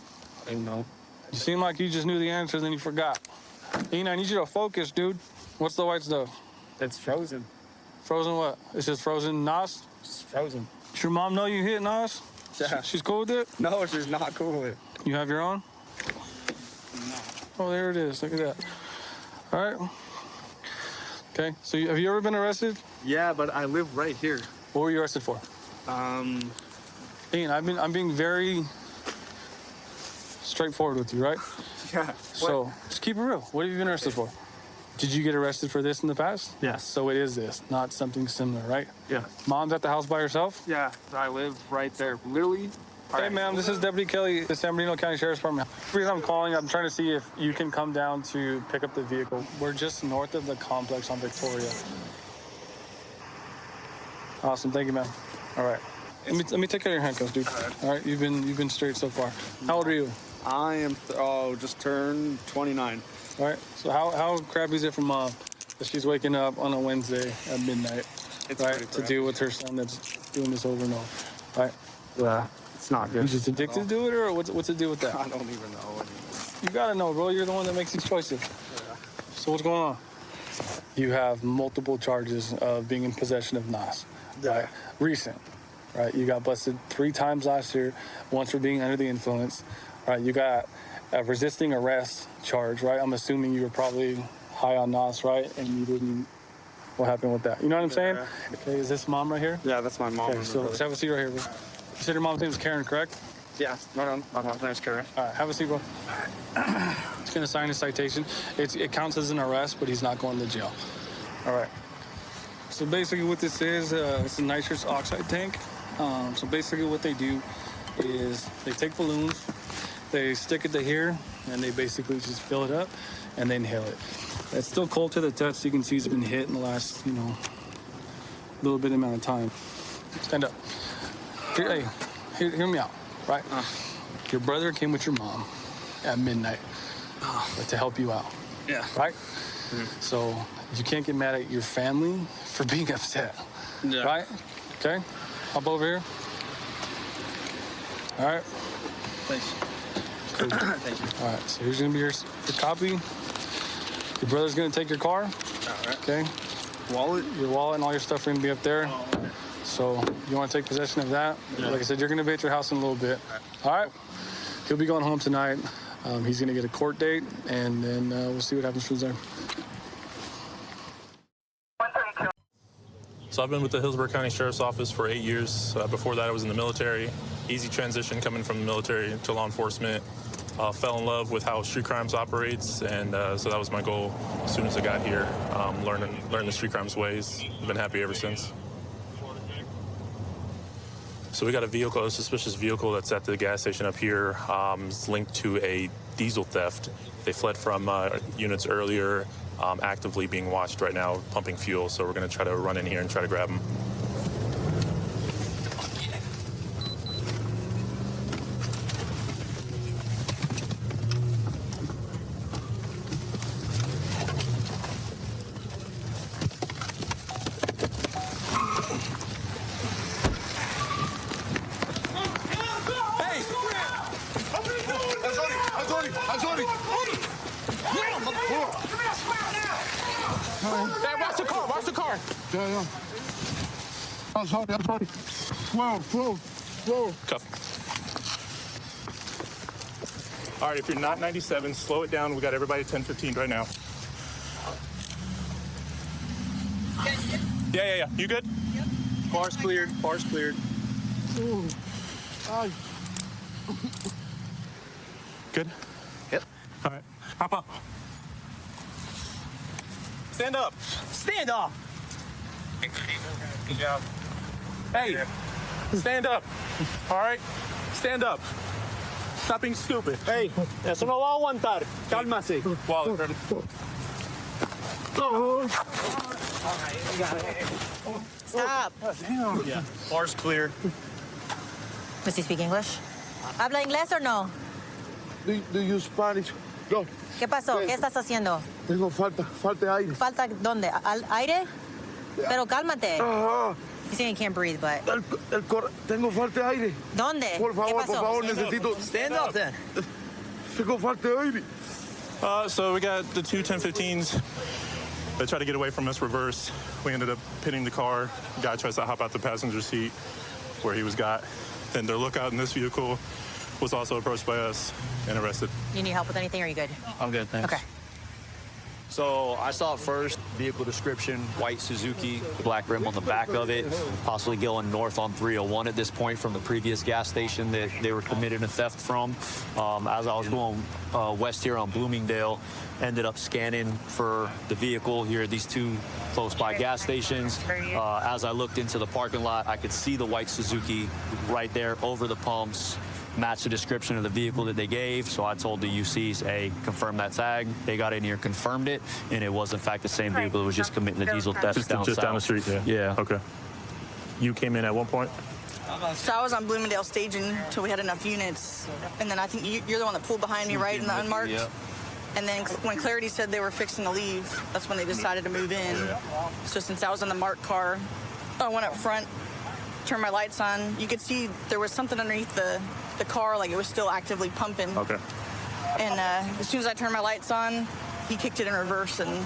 know. You seem like you just knew the answer, then you forgot. Ian, I need you to focus, dude. What's the white stuff? It's frozen. Frozen what? It's just frozen Nos? It's frozen. Does your mom know you hit Nos? Yeah. She's cool with it? No, she's not cool with it. You have your own? No. Oh, there it is. Look at that. All right. Okay. So have you ever been arrested? Yeah, but I live right here. What were you arrested for? Ian, I'm being very straightforward with you, right? Yeah. So just keep it real. What have you been arrested for? Did you get arrested for this in the past? Yes. So it is this, not something similar, right? Yeah. Mom's at the house by herself? Yeah, I live right there. Literally. Hey, ma'am, this is Deputy Kelly, the San Bernardino County Sheriff's Department. The reason I'm calling, I'm trying to see if you can come down to pick up the vehicle. We're just north of the complex on Victoria. Awesome, thank you, ma'am. All right. Let me take care of your handcuffs, dude. All right, you've been straight so far. How old are you? I am, just turned 29. All right, so how crappy is it for mom that she's waking up on a Wednesday at midnight, It's right, pretty to deal with her son that's doing this over and over, right? Yeah, it's not good. You just addicted to it, or what's the deal with that? I don't even know. You gotta know, bro. You're the one that makes these choices. So what's going on? You have multiple charges of being in possession of NOS, right? Recent, right? You got busted 3 times last year, once for being under the influence, right? You got a resisting arrest charge, right? I'm assuming you were probably high on NOS, right? And you didn't. What happened with that? You know what I'm saying? Okay, is this mom right here? Yeah, that's my mom. Okay, so let's have a seat right here, bro. You said your mom's name is Karen, correct? Yeah, no, my mom's name is Karen. All right, have a seat, bro. He's gonna sign a citation. It counts as an arrest, but he's not going to jail. All right. So basically what this is, it's a nitrous oxide tank. So basically what they do is they take balloons, they stick it to here, and they basically just fill it up and then inhale it. It's still cold to the touch. You can see it's been hit in the last, little bit amount of time. Stand up. Hear me out, right? Your brother came with your mom at midnight to help you out. Yeah. Right? So you can't get mad at your family for being upset. Yeah. Right? Okay? Hop over here. All right. Thanks. Cool. Thank you. All right. So here's gonna be your copy. Your brother's gonna take your car. All right. Okay. Wallet. Your wallet and all your stuff are gonna be up there. Oh, okay. So you want to take possession of that? Yeah. Like I said, you're gonna be at your house in a little bit. All right. He'll be going home tonight. He's gonna get a court date, and then we'll see what happens from there. So I've been with the Hillsborough County Sheriff's Office for 8 years. Before that, I was in the military. Easy transition coming from the military to law enforcement. Fell in love with how street crimes operates, and so that was my goal as soon as I got here, learn the street crimes ways. I've been happy ever since. So we got a suspicious vehicle that's at the gas station up here. It's linked to a diesel theft. They fled from units earlier, actively being watched right now, pumping fuel. So we're going to try to run in here and try to grab them. Hey, watch the car, watch the car. Yeah. I'm sorry. Whoa. Cuff. All right, if you're not 97, slow it down. We got everybody at 10:15 right now. Yeah. You good? Yep. Bar's cleared. Ooh. Ay. Good? Yep. All right, hop up. Stand up. Stand up. Good job. Hey, stand up. All right? Stand up. Stop being stupid. Hey, eso no va a aguantar. Cálmase. Wallet, grab it. Stop. Damn. Yeah. Bar's cleared. Does he speak English? ¿Habla inglés o no? Do you Spanish? No. ¿Qué pasó? ¿Qué estás haciendo? Tengo falta de aire. ¿Falta dónde? ¿Al aire? Pero cálmate. He's saying he can't breathe, but... Tengo falta de aire. ¿Dónde? Por favor, ¿Qué por pasó? favor, necesito... Stand up then. Tengo falta de aire. So we got the two 1015s. They tried to get away from us reverse. We ended up hitting the car. Guy tries to hop out the passenger seat where he was got. Then their lookout in this vehicle was also approached by us and arrested. You need help with anything, or are you good? I'm good, thanks. Okay. So I saw it first, vehicle description, white Suzuki, black rim on the back of it, possibly going north on 301 at this point from the previous gas station that they were committing a theft from. As I was going west here on Bloomingdale, ended up scanning for the vehicle here at these two close by gas stations. As I looked into the parking lot, I could see the white Suzuki right there over the pumps, match the description of the vehicle that they gave. So I told the UCs, hey, confirm that tag. They got in here, confirmed it, and it was in fact the same vehicle that was just committing the diesel theft Just down down the south. street, yeah. Okay. You came in at one point? So I was on Bloomingdale staging until we had enough units. And then I think you're the one that pulled behind me, right, in the unmarked? Yep. And then when Clarity said they were fixing to leave, that's when they decided to move in. So since I was in the marked car, I went up front, turned my lights on. You could see there was something underneath the car, like it was still actively pumping. Okay. And as soon as I turned my lights on, he kicked it in reverse and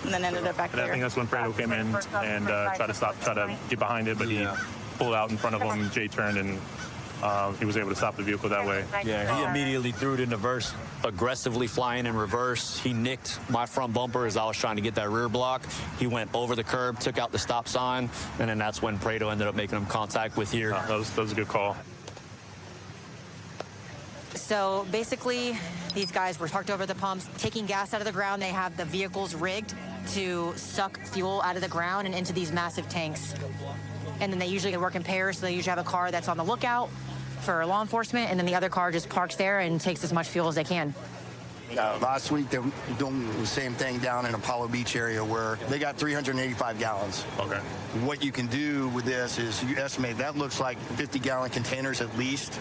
then ended up back And I there. think that's when Prado came in and tried to get behind it, but he pulled out in front of him. Jay turned and he was able to stop the vehicle that way. Yeah, he immediately threw it in reverse, aggressively flying in reverse. He nicked my front bumper as I was trying to get that rear block. He went over the curb, took out the stop sign, and then that's when Prado ended up making him contact with here. That was a good call. So basically, these guys were parked over the pumps, taking gas out of the ground. They have the vehicles rigged to suck fuel out of the ground and into these massive tanks. And then they usually work in pairs, so they usually have a car that's on the lookout for law enforcement, and then the other car just parks there and takes as much fuel as they can. Last week, they were doing the same thing down in Apollo Beach area where they got 385 gallons. Okay. What you can do with this is you estimate that looks like 50-gallon containers at least.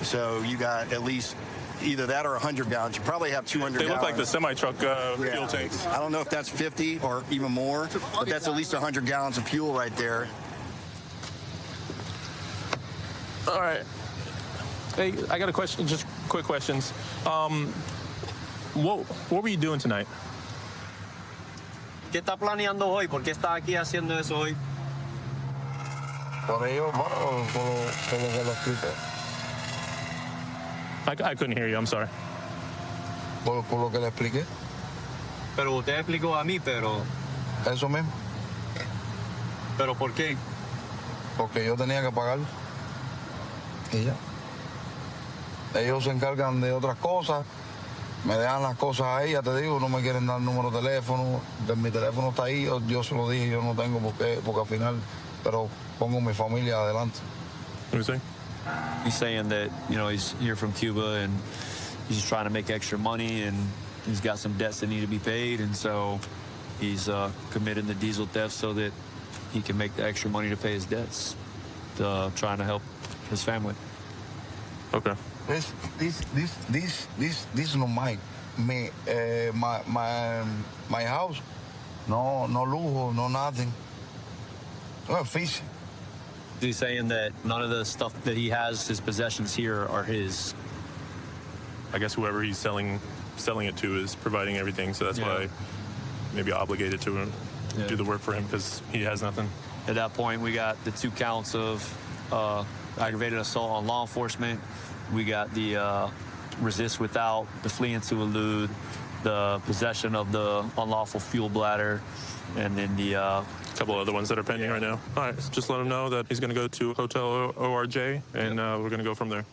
So you got at least either that or 100 gallons. You probably have 200 They gallons. look like the semi-truck fuel tanks. I don't know if that's 50 or even more, but that's at least 100 gallons of fuel right there. All right. Hey, I got a question, just quick questions. What were you doing tonight? ¿Qué está planeando hoy? ¿Por qué está aquí haciendo eso hoy? Por ello, bueno, por lo que lo expliqué. I couldn't hear you, I'm sorry. Por lo que le expliqué. Pero usted explicó a mí, pero... Eso mismo. ¿Pero por qué? Porque yo tenía que pagar. Y ya. Ellos se encargan de otras cosas. Me dejan las cosas ahí, ya te digo, no me quieren dar el número de teléfono. Mi teléfono está ahí, yo se lo dije, yo no tengo porque al final, pero pongo mi familia adelante. What are you saying? He's saying that, you know, he's here from Cuba and he's trying to make extra money and he's got some debts that need to be paid, and so he's committing the diesel theft so that he can make the extra money to pay his debts, trying to help his family. Okay. This is not my house. No lujo, no nothing. No fish. He's saying that none of the stuff that he has, his possessions here, are his. I guess whoever he's selling it to is providing everything, so that's why maybe obligated to him, do the work for him because he has nothing. At that point, we got the 2 counts of aggravated assault on law enforcement. We got the resist without, the fleeing to elude, the possession of the unlawful fuel bladder, and then the couple other ones that are pending right now. All right, just let him know that he's going to go to Hotel ORJ, and we're going to go from there.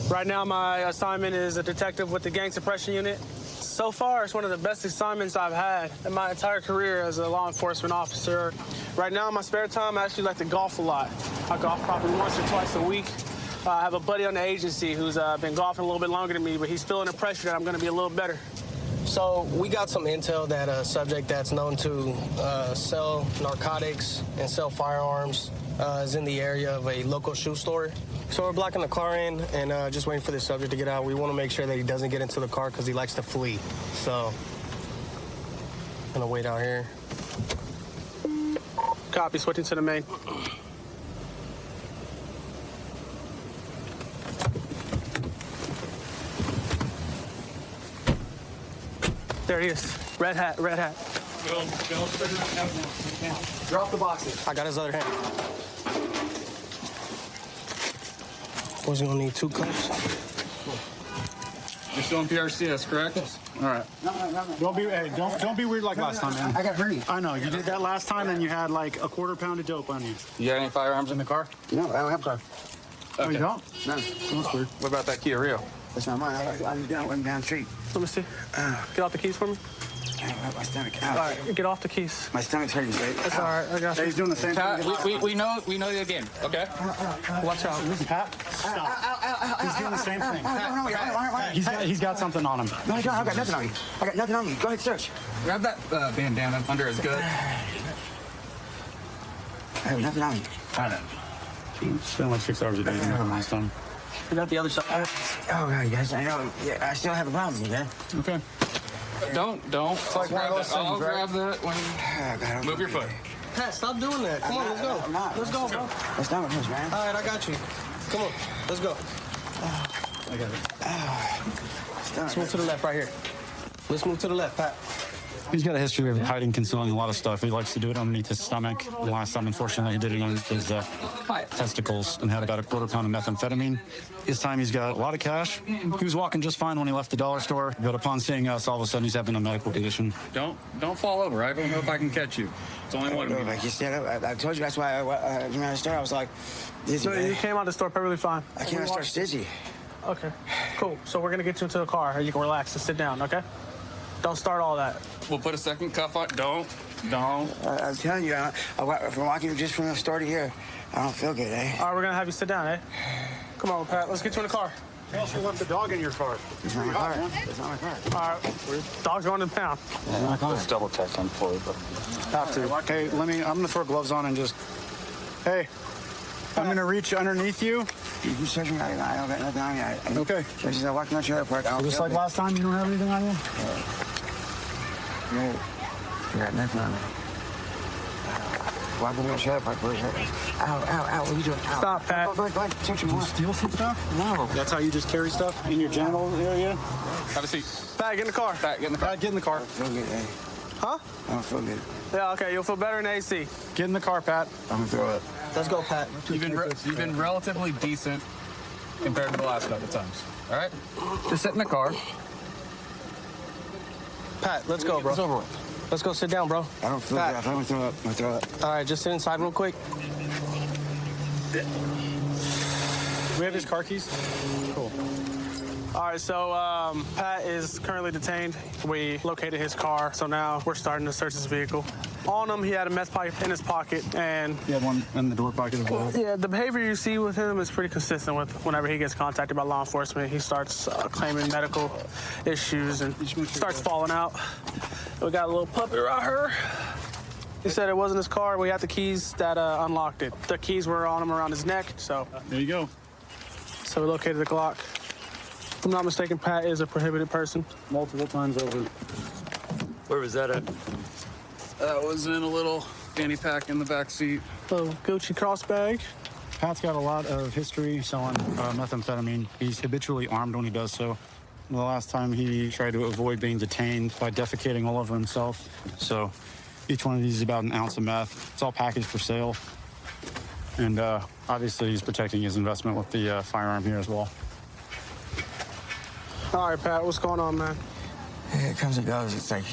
Right now, my assignment is a detective with the gang suppression unit. So far, it's one of the best assignments I've had in my entire career as a law enforcement officer. Right now, in my spare time, I actually like to golf a lot. I golf probably once or twice a week. I have a buddy on the agency who's been golfing a little bit longer than me, but he's feeling the pressure that I'm going to be a little better. So we got some intel that a subject that's known to sell narcotics and sell firearms is in the area of a local shoe store. So we're blocking the car in and just waiting for the subject to get out. We want to make sure that he doesn't get into the car because he likes to flee. So I'm gonna wait out here. Copy, switching to the main. There he is. Red hat, red hat. Drop the boxes. I got his other hand. Was he gonna need 2 cups? You're still in PRCS, correct? All right. Don't be weird like last time, man. I got free. I know you did that last time, and you had like a quarter pound of dope on you. You got any firearms in the car? No, I don't have a car. Oh, you don't? No. That's weird. What about that Kia Rio? That's not mine. I'm down the street. Let me see. Get off the keys for me. My stomach. All right, get off the keys. My stomach's hurting, right? That's all right. I got you. He's doing the same thing. We know the game. Okay. Watch out. Pat, stop. He's doing the same thing. No, He's got something on him. No, I don't. I got nothing on me. I got nothing on me. Go ahead, search. Grab that bandana under his gut. I have nothing on me. I know. Spent like 6 hours a day last time. We got the other side. Oh, God, yes, I know. Yeah, I still have a problem with that. Okay. Don't. I'll grab that when you move your foot. Pat, stop doing that. Come on, let's go. I'm not. Let's go, bro. That's not what it is, man. All right, I got you. Come on, let's go. I got it. Let's move to the left right here. Let's move to the left, Pat. He's got a history of hiding, concealing a lot of stuff. He likes to do it underneath his stomach. The last time, unfortunately, he did it underneath his testicles and had about a quarter pound of methamphetamine. This time, he's got a lot of cash. He was walking just fine when he left the dollar store, but upon seeing us, all of a sudden, he's having a medical condition. Don't fall over. I don't know if I can catch you. It's only one of me. Like you said, I told you that's why when I started, I was like, dizzy. So you came out the store perfectly fine. I came out the store dizzy. Okay, cool. So we're gonna get you into the car, and you can relax and sit down. Okay? Don't start all that. We'll put a second cuff on. Don't. I'm telling you, from walking just from the store to here, I don't feel good, eh? All right, we're gonna have you sit down, eh? Come on, Pat. Let's get you in the car. You also left the dog in your car. It's not my car. It's not my car. All right, dog's going to the pound. Let's double check on for it, but have to. Okay, I'm gonna throw gloves on and just. Hey, I'm gonna reach underneath you. You search me. I don't got nothing on me. Okay. I walked out trailer park. Just like last time, you don't have anything on you? No. I got nothing on me. Walking out trailer park. Ow, what are you doing? Ow. Stop, Pat. Go ahead. Search me. Did you steal some stuff? No. That's how you just carry stuff in your genital area? Have a seat. Pat, get in the car. Pat, get in the car. Pat, get in the car. I don't feel good, eh? Huh? I don't feel good. Yeah, okay. You'll feel better in AC. Get in the car, Pat. I'm gonna throw up. Let's go, Pat. You've been relatively decent compared to the last couple times. All right? Just sit in the car. Pat, let's go, bro. It's over with. Let's go sit down, bro. I don't feel good. I'm gonna throw up. I'm gonna throw up. All right, just sit inside real quick. We have his car keys? Cool. All right, so Pat is currently detained. We located his car, so now we're starting to search his vehicle. On him, he had a meth pipe in his pocket, and He had one in the door pocket as well. yeah, the behavior you see with him is pretty consistent with whenever he gets contacted by law enforcement. He starts claiming medical issues and starts falling out. We got a little puppy right here. He said it wasn't his car. We had the keys that unlocked it. The keys were on him around his neck, so. There you go. So we located the Glock. If I'm not mistaken, Pat is a prohibited person. Multiple times over. Where was that at? That was in a little fanny pack in the back seat. Little Gucci cross bag. Pat's got a lot of history selling methamphetamine. He's habitually armed when he does so. The last time he tried to avoid being detained by defecating all over himself. So each one of these is about an ounce of meth. It's all packaged for sale. And obviously he's protecting his investment with the firearm here as well. All right, Pat, what's going on, man? Yeah, it comes and goes. It's like,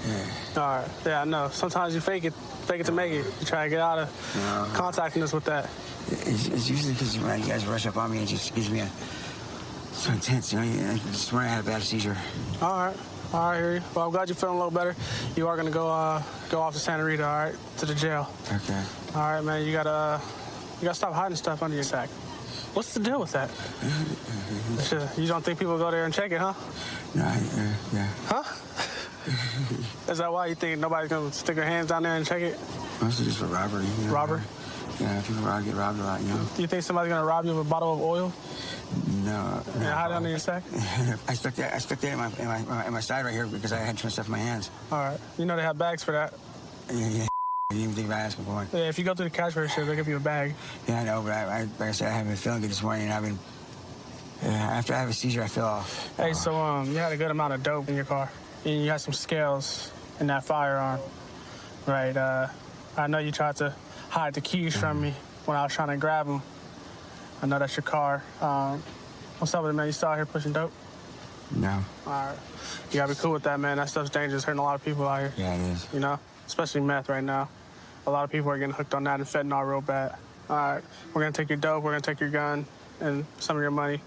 yeah. All right, yeah, I know. Sometimes you fake it to make it. You try to get out of contacting us with that. It's usually because when you guys rush up on me, it just gives me so intense, you know. I just swear I had a bad seizure. All right, I hear you. Well, I'm glad you're feeling a little better. You are gonna go off to Santa Rita, all right, to the jail. Okay. All right, man. You gotta stop hiding stuff under your sack. What's the deal with that? You don't think people go there and check it, huh? No, yeah. Huh? Is that why you think nobody's gonna stick their hands down there and check it? Mostly just for robbery. You know? Robbery? Yeah, people get robbed a lot, you know. You think somebody's gonna rob you of a bottle of oil? No. And hide it under your sack? I stuck that in my side right here because I had too much stuff in my hands. All right. You know they have bags for that. Yeah. You didn't think about asking for one? Yeah, if you go through the cash register, they'll give you a bag. Yeah, I know, but like I said, I haven't been feeling good this morning. I've been, after I have a seizure, I feel off. Hey, so you had a good amount of dope in your car. And you had some scales in that firearm, right? I know you tried to hide the keys from me when I was trying to grab them. I know that's your car. What's up with it, man? You still out here pushing dope? No. All right. You gotta be cool with that, man. That stuff's dangerous, hurting a lot of people out here. Yeah, it is. You know, especially meth right now. A lot of people are getting hooked on that and fentanyl real bad. All right, we're gonna take your dope, we're gonna take your gun and some of your money,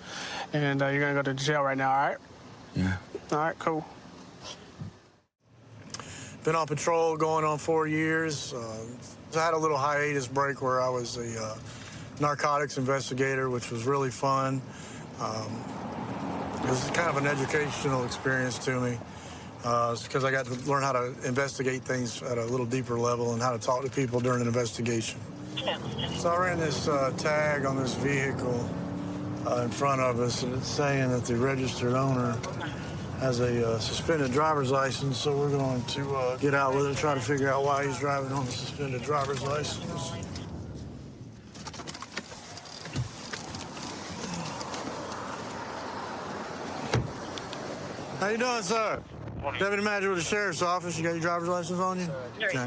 and you're gonna go to jail right now, all right? Yeah. All right, cool. Been on patrol going on 4 years. I had a little hiatus break where I was a narcotics investigator, which was really fun. It was kind of an educational experience to me because I got to learn how to investigate things at a little deeper level and how to talk to people during an investigation. So I ran this tag on this vehicle in front of us, and it's saying that the registered owner has a suspended driver's license, so we're going to get out with it and try to figure out why he's driving on a suspended driver's license. How you doing, sir? Deputy Manager with the Sheriff's Office. You got your driver's license on you? Okay.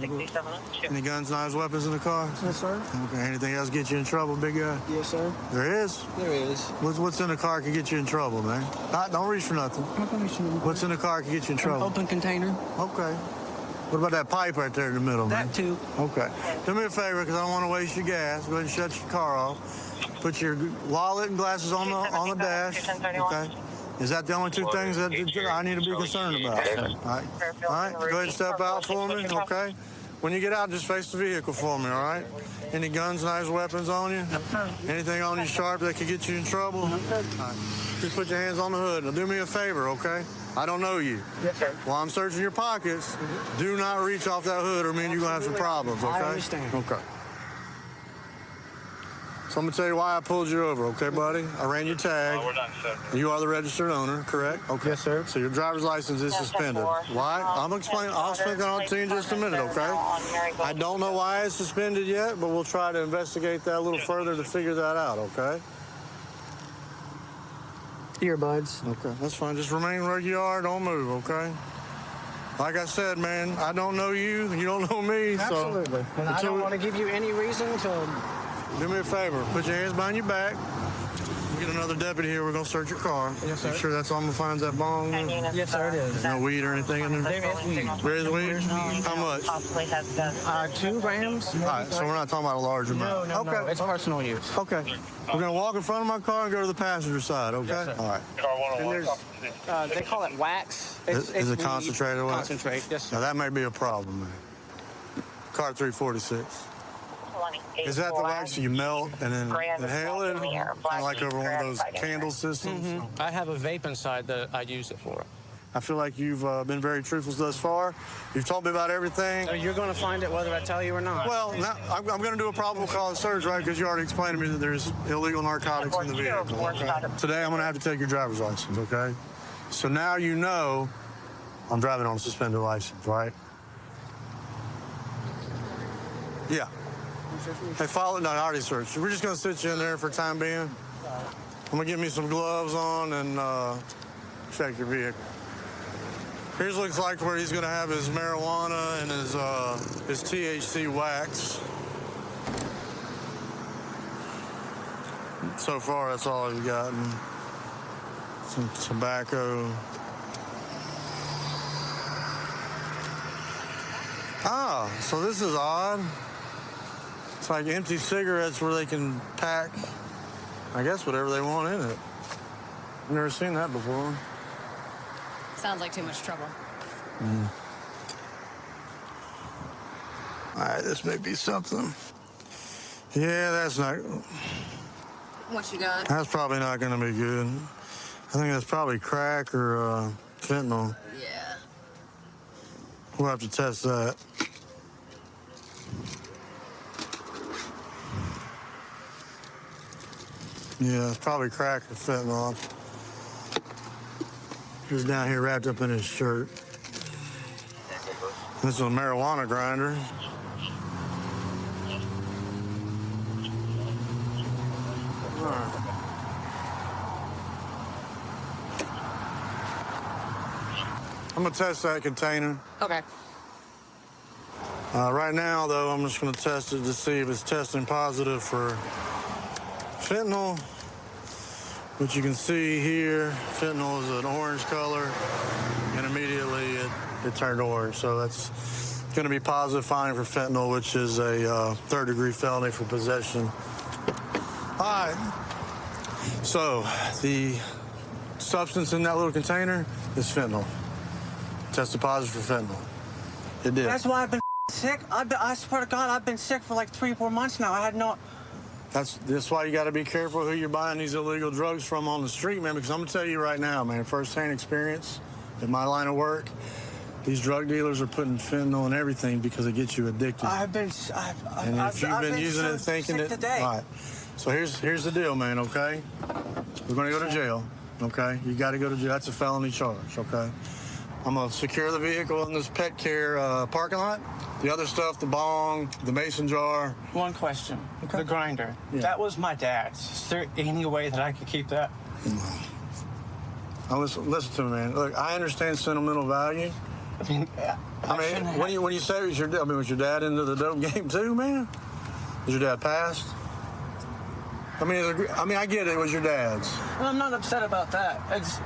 Any guns, knives, weapons in the car? Yes, sir. Okay. Anything else get you in trouble, big guy? Yes, sir. There is? There is. What's in the car can get you in trouble, man? Don't reach for nothing. What's in the car can get you in trouble? An open container. Okay. What about that pipe right there in the middle, man? That too. Okay. Do me a favor, because I don't want to waste your gas. Go ahead and shut your car off. Put your wallet and glasses on the dash. Okay. Is that the only two things that I need to be concerned about? All right. All right. Go ahead and step out for me, okay? When you get out, just face the vehicle for me, all right? Any guns, knives, weapons on you? Anything on you sharp that could get you in trouble? All right. Just put your hands on the hood. Now, do me a favor, okay? I don't know you. Yes, sir. While I'm searching your pockets, do not reach off that hood or you're going to have some problems, okay? I understand. Okay. So I'm going to tell you why I pulled you over, okay, buddy? I ran your tag. You are the registered owner, correct? Okay. Yes, sir. So your driver's license is suspended. Why? I'll explain it all to you in just a minute, okay? I don't know why it's suspended yet, but we'll try to investigate that a little further to figure that out, okay? Earbuds. Okay, that's fine. Just remain where you are. Don't move, okay? Like I said, man, I don't know you. You don't know me. Absolutely. So And I don't want to give you any reason to... Do me a favor. Put your hands behind your back. We'll get another deputy here. We're going to search your car. Yes, sir. Make sure that's all I'm going to find that bong. Yes, sir, it is. No weed or anything in there? There is weed. There is weed? How much? 2 grams. All right, so we're not talking about a large amount. No, no, it's personal use. Okay. We're going to walk in front of my car and go to the passenger side, okay? Yes, sir. All right. And there's, they call it wax. Is it weed. concentrated wax? Concentrate, yes, sir. Now, that may be a problem, man. Car 346. Is that the wax you melt and then inhale it? Kind of like over one of those candle systems? I have a vape inside that I use it for. I feel like you've been very truthful thus far. You've told me about everything. So you're going to find it whether I tell you or not. Well, now, I'm going to do a probable cause search, right? Because you already explained to me that there's illegal narcotics in the vehicle. Okay? Today, I'm going to have to take your driver's license, okay? So now you know I'm driving on a suspended license, right? Yeah. Hey, follow. No, I already searched. We're just going to sit you in there for the time being. I'm going to get me some gloves on and check your vehicle. Here's looks like where he's going to have his marijuana and his THC wax. So far, that's all he's gotten. Some tobacco. Ah, so this is odd. It's like empty cigarettes where they can pack, I guess, whatever they want in it. I've never seen that before. Sounds like too much trouble. All right, this may be something. Yeah, that's not. What you got? That's probably not going to be good. I think that's probably crack or fentanyl. Yeah. We'll have to test that. Yeah, it's probably crack or fentanyl. He was down here wrapped up in his shirt. This is a marijuana grinder. I'm gonna test that container. Okay. Right now, though, I'm just gonna test it to see if it's testing positive for fentanyl. Which you can see here, fentanyl is an orange color, and immediately it turned orange. So that's going to be positive finding for fentanyl, which is a third-degree felony for possession. All right. So the substance in that little container is fentanyl. Tested positive for fentanyl. It did. That's why I've been sick. I swear to God, I've been sick for like 3-4 months now. I had no... That's why you got to be careful who you're buying these illegal drugs from on the street, man, because I'm going to tell you right now, man, firsthand experience in my line of work, these drug dealers are putting fentanyl in everything because it gets you addicted. I've been using it thinking sick that... today. All right. So here's the deal, man, okay? We're going to go to jail, okay? You got to go to jail. That's a felony charge, okay? I'm going to secure the vehicle in this pet care parking lot. The other stuff, the bong, the mason jar. One question. Okay. The grinder. Yeah. That was my dad's. Is there any way that I could keep that? Now listen to me, man. Look, I understand sentimental value. When you say it was your dad, was your dad into the dope game too, man? Was your dad passed? I get it. It was your dad's. Well, I'm not upset about that.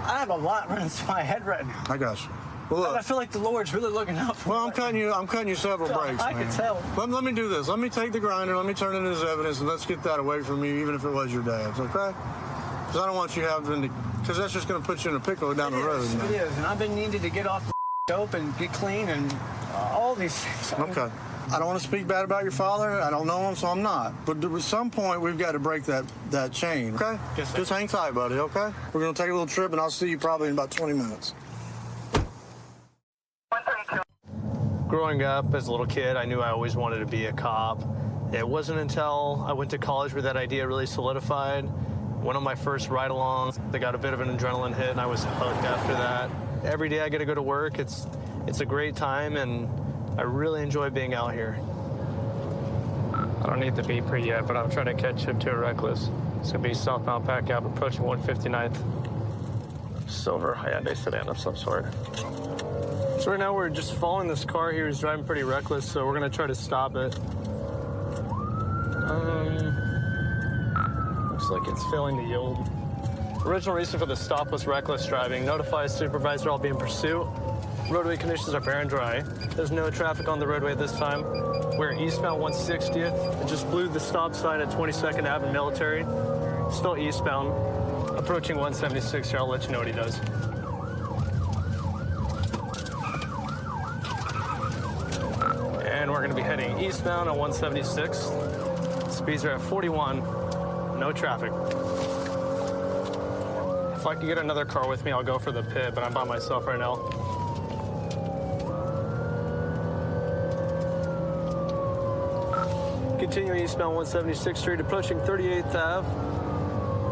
I have a lot running through my head right now. I got you. Well, look, I feel like the Lord's really looking out for me. Well, I'm cutting you several breaks, I man. can tell. Let me do this. Let me take the grinder. Let me turn it into evidence, and let's get that away from you, even if it was your dad's, okay? Because I don't want you having to... Because that's just going to put you in a pickle down the road. It is, and I've been needing to get off the dope and get clean and all these things. Okay. I don't want to speak bad about your father. I don't know him, so I'm not. But at some point, we've got to break that chain, okay? Yes, sir. Just hang tight, buddy, okay? We're going to take a little trip, and I'll see you probably in about 20 minutes. Growing up as a little kid, I knew I always wanted to be a cop. It wasn't until I went to college where that idea really solidified. Went on my first ride-along. I got a bit of an adrenaline hit, and I was hooked after that. Every day I get to go to work. It's a great time, and I really enjoy being out here. I don't need the beeper yet, but I'm trying to catch up to a reckless. It's going to be southbound Pack Ave approaching 159th. Silver Hyundai sedan of some sort. So right now we're just following this car here. He's driving pretty reckless, so we're going to try to stop it. Looks like it's failing to yield. Original reason for the stop was reckless driving. Notify supervisor I'll be in pursuit. Roadway conditions are bare and dry. There's no traffic on the roadway at this time. We're eastbound 160th. It just blew the stop sign at 22nd Ave and Military. Still eastbound. Approaching 176 here. I'll let you know what he does. And we're going to be heading eastbound on 176. Speeds are at 41. No traffic. If I could get another car with me, I'll go for the pit, but I'm by myself right now. Continuing eastbound 176th Street, approaching 38th Ave.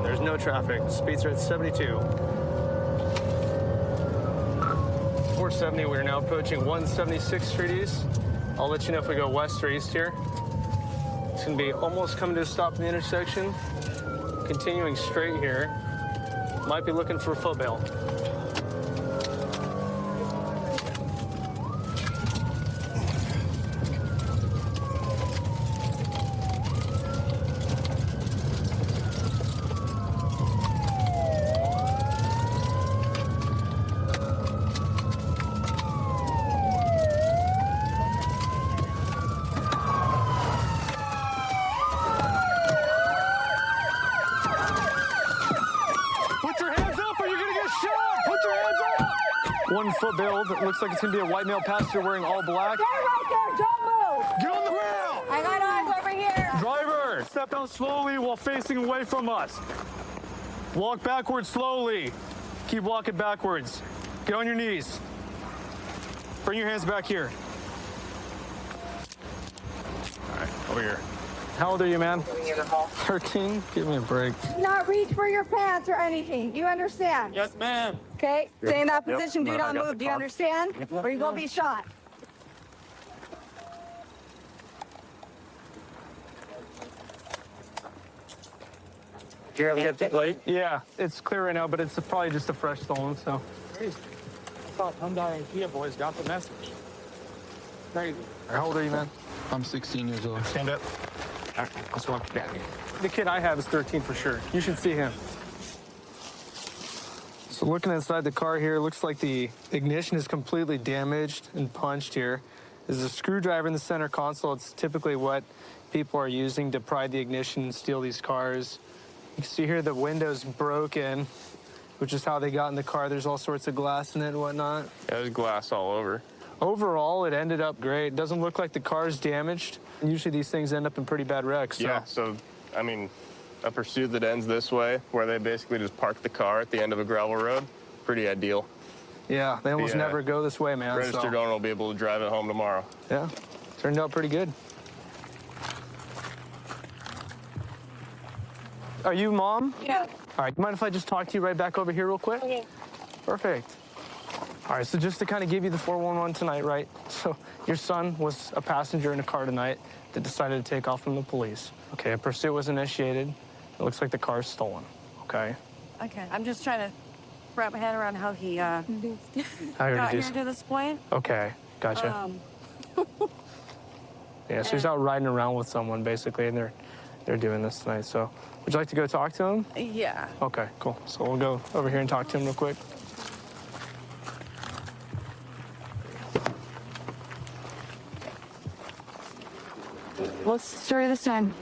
There's no traffic. Speeds are at 72. 470, we're now approaching 176th Street East. I'll let you know if we go west or east here. It's gonna be almost coming to a stop in the intersection. Continuing straight here. Might be looking for a foot bail. Foot bail that looks like it's gonna be a white male passenger wearing all black. Stay right there, don't move. Get on the ground! I got eyes over here. Driver, step down slowly while facing away from us. Walk backwards slowly. Keep walking backwards. Get on your knees. Bring your hands back here. All right, over here. How old are you, man? 13? Give me a break. Do not reach for your pants or anything. You understand? Yes, ma'am. Okay? Stay in that Yep. position. Do Right, not I got move. the Do you car. understand? Or you will be shot. Yeah, it's clear right now, but it's probably just a fresh stolen, so. thought Hyundai and Kia boys got the message. Crazy. How old are you, man? I'm 16 years old. Stand up. All right, let's walk back. The kid I have is 13 for sure. You should see him. So looking inside the car here, looks like the ignition is completely damaged and punched here. There's a screwdriver in the center console. It's typically what people are using to pry the ignition and steal these cars. You can see here the window's broken, which is how they got in the car. There's all sorts of glass in it and whatnot. Yeah, there's glass all over. Overall, it ended up great. It doesn't look like the car's damaged. Usually these things end up in pretty bad wrecks. So. Yeah, so, I mean, a pursuit that ends this way, where they basically just park the car at the end of a gravel road, pretty ideal. Yeah, they almost never go this way, man. Registered owner will be able to drive it home tomorrow. Yeah, turned out pretty good. Are you mom? Yeah. All right, mind if I just talk to you right back over here real quick? Okay. Perfect. All right, so just to kind of give you the 411 tonight, right? So your son was a passenger in a car tonight that decided to take off from the police. Okay, a pursuit was initiated. It looks like the car's stolen, okay? Okay, I'm just trying to wrap my head around how he got here to this point. Okay, gotcha. Yeah, so he's out riding around with someone, basically, and they're doing this tonight. So would you like to go talk to him? Yeah. Okay, cool. So we'll go over here and talk to him real quick. What's the story this time?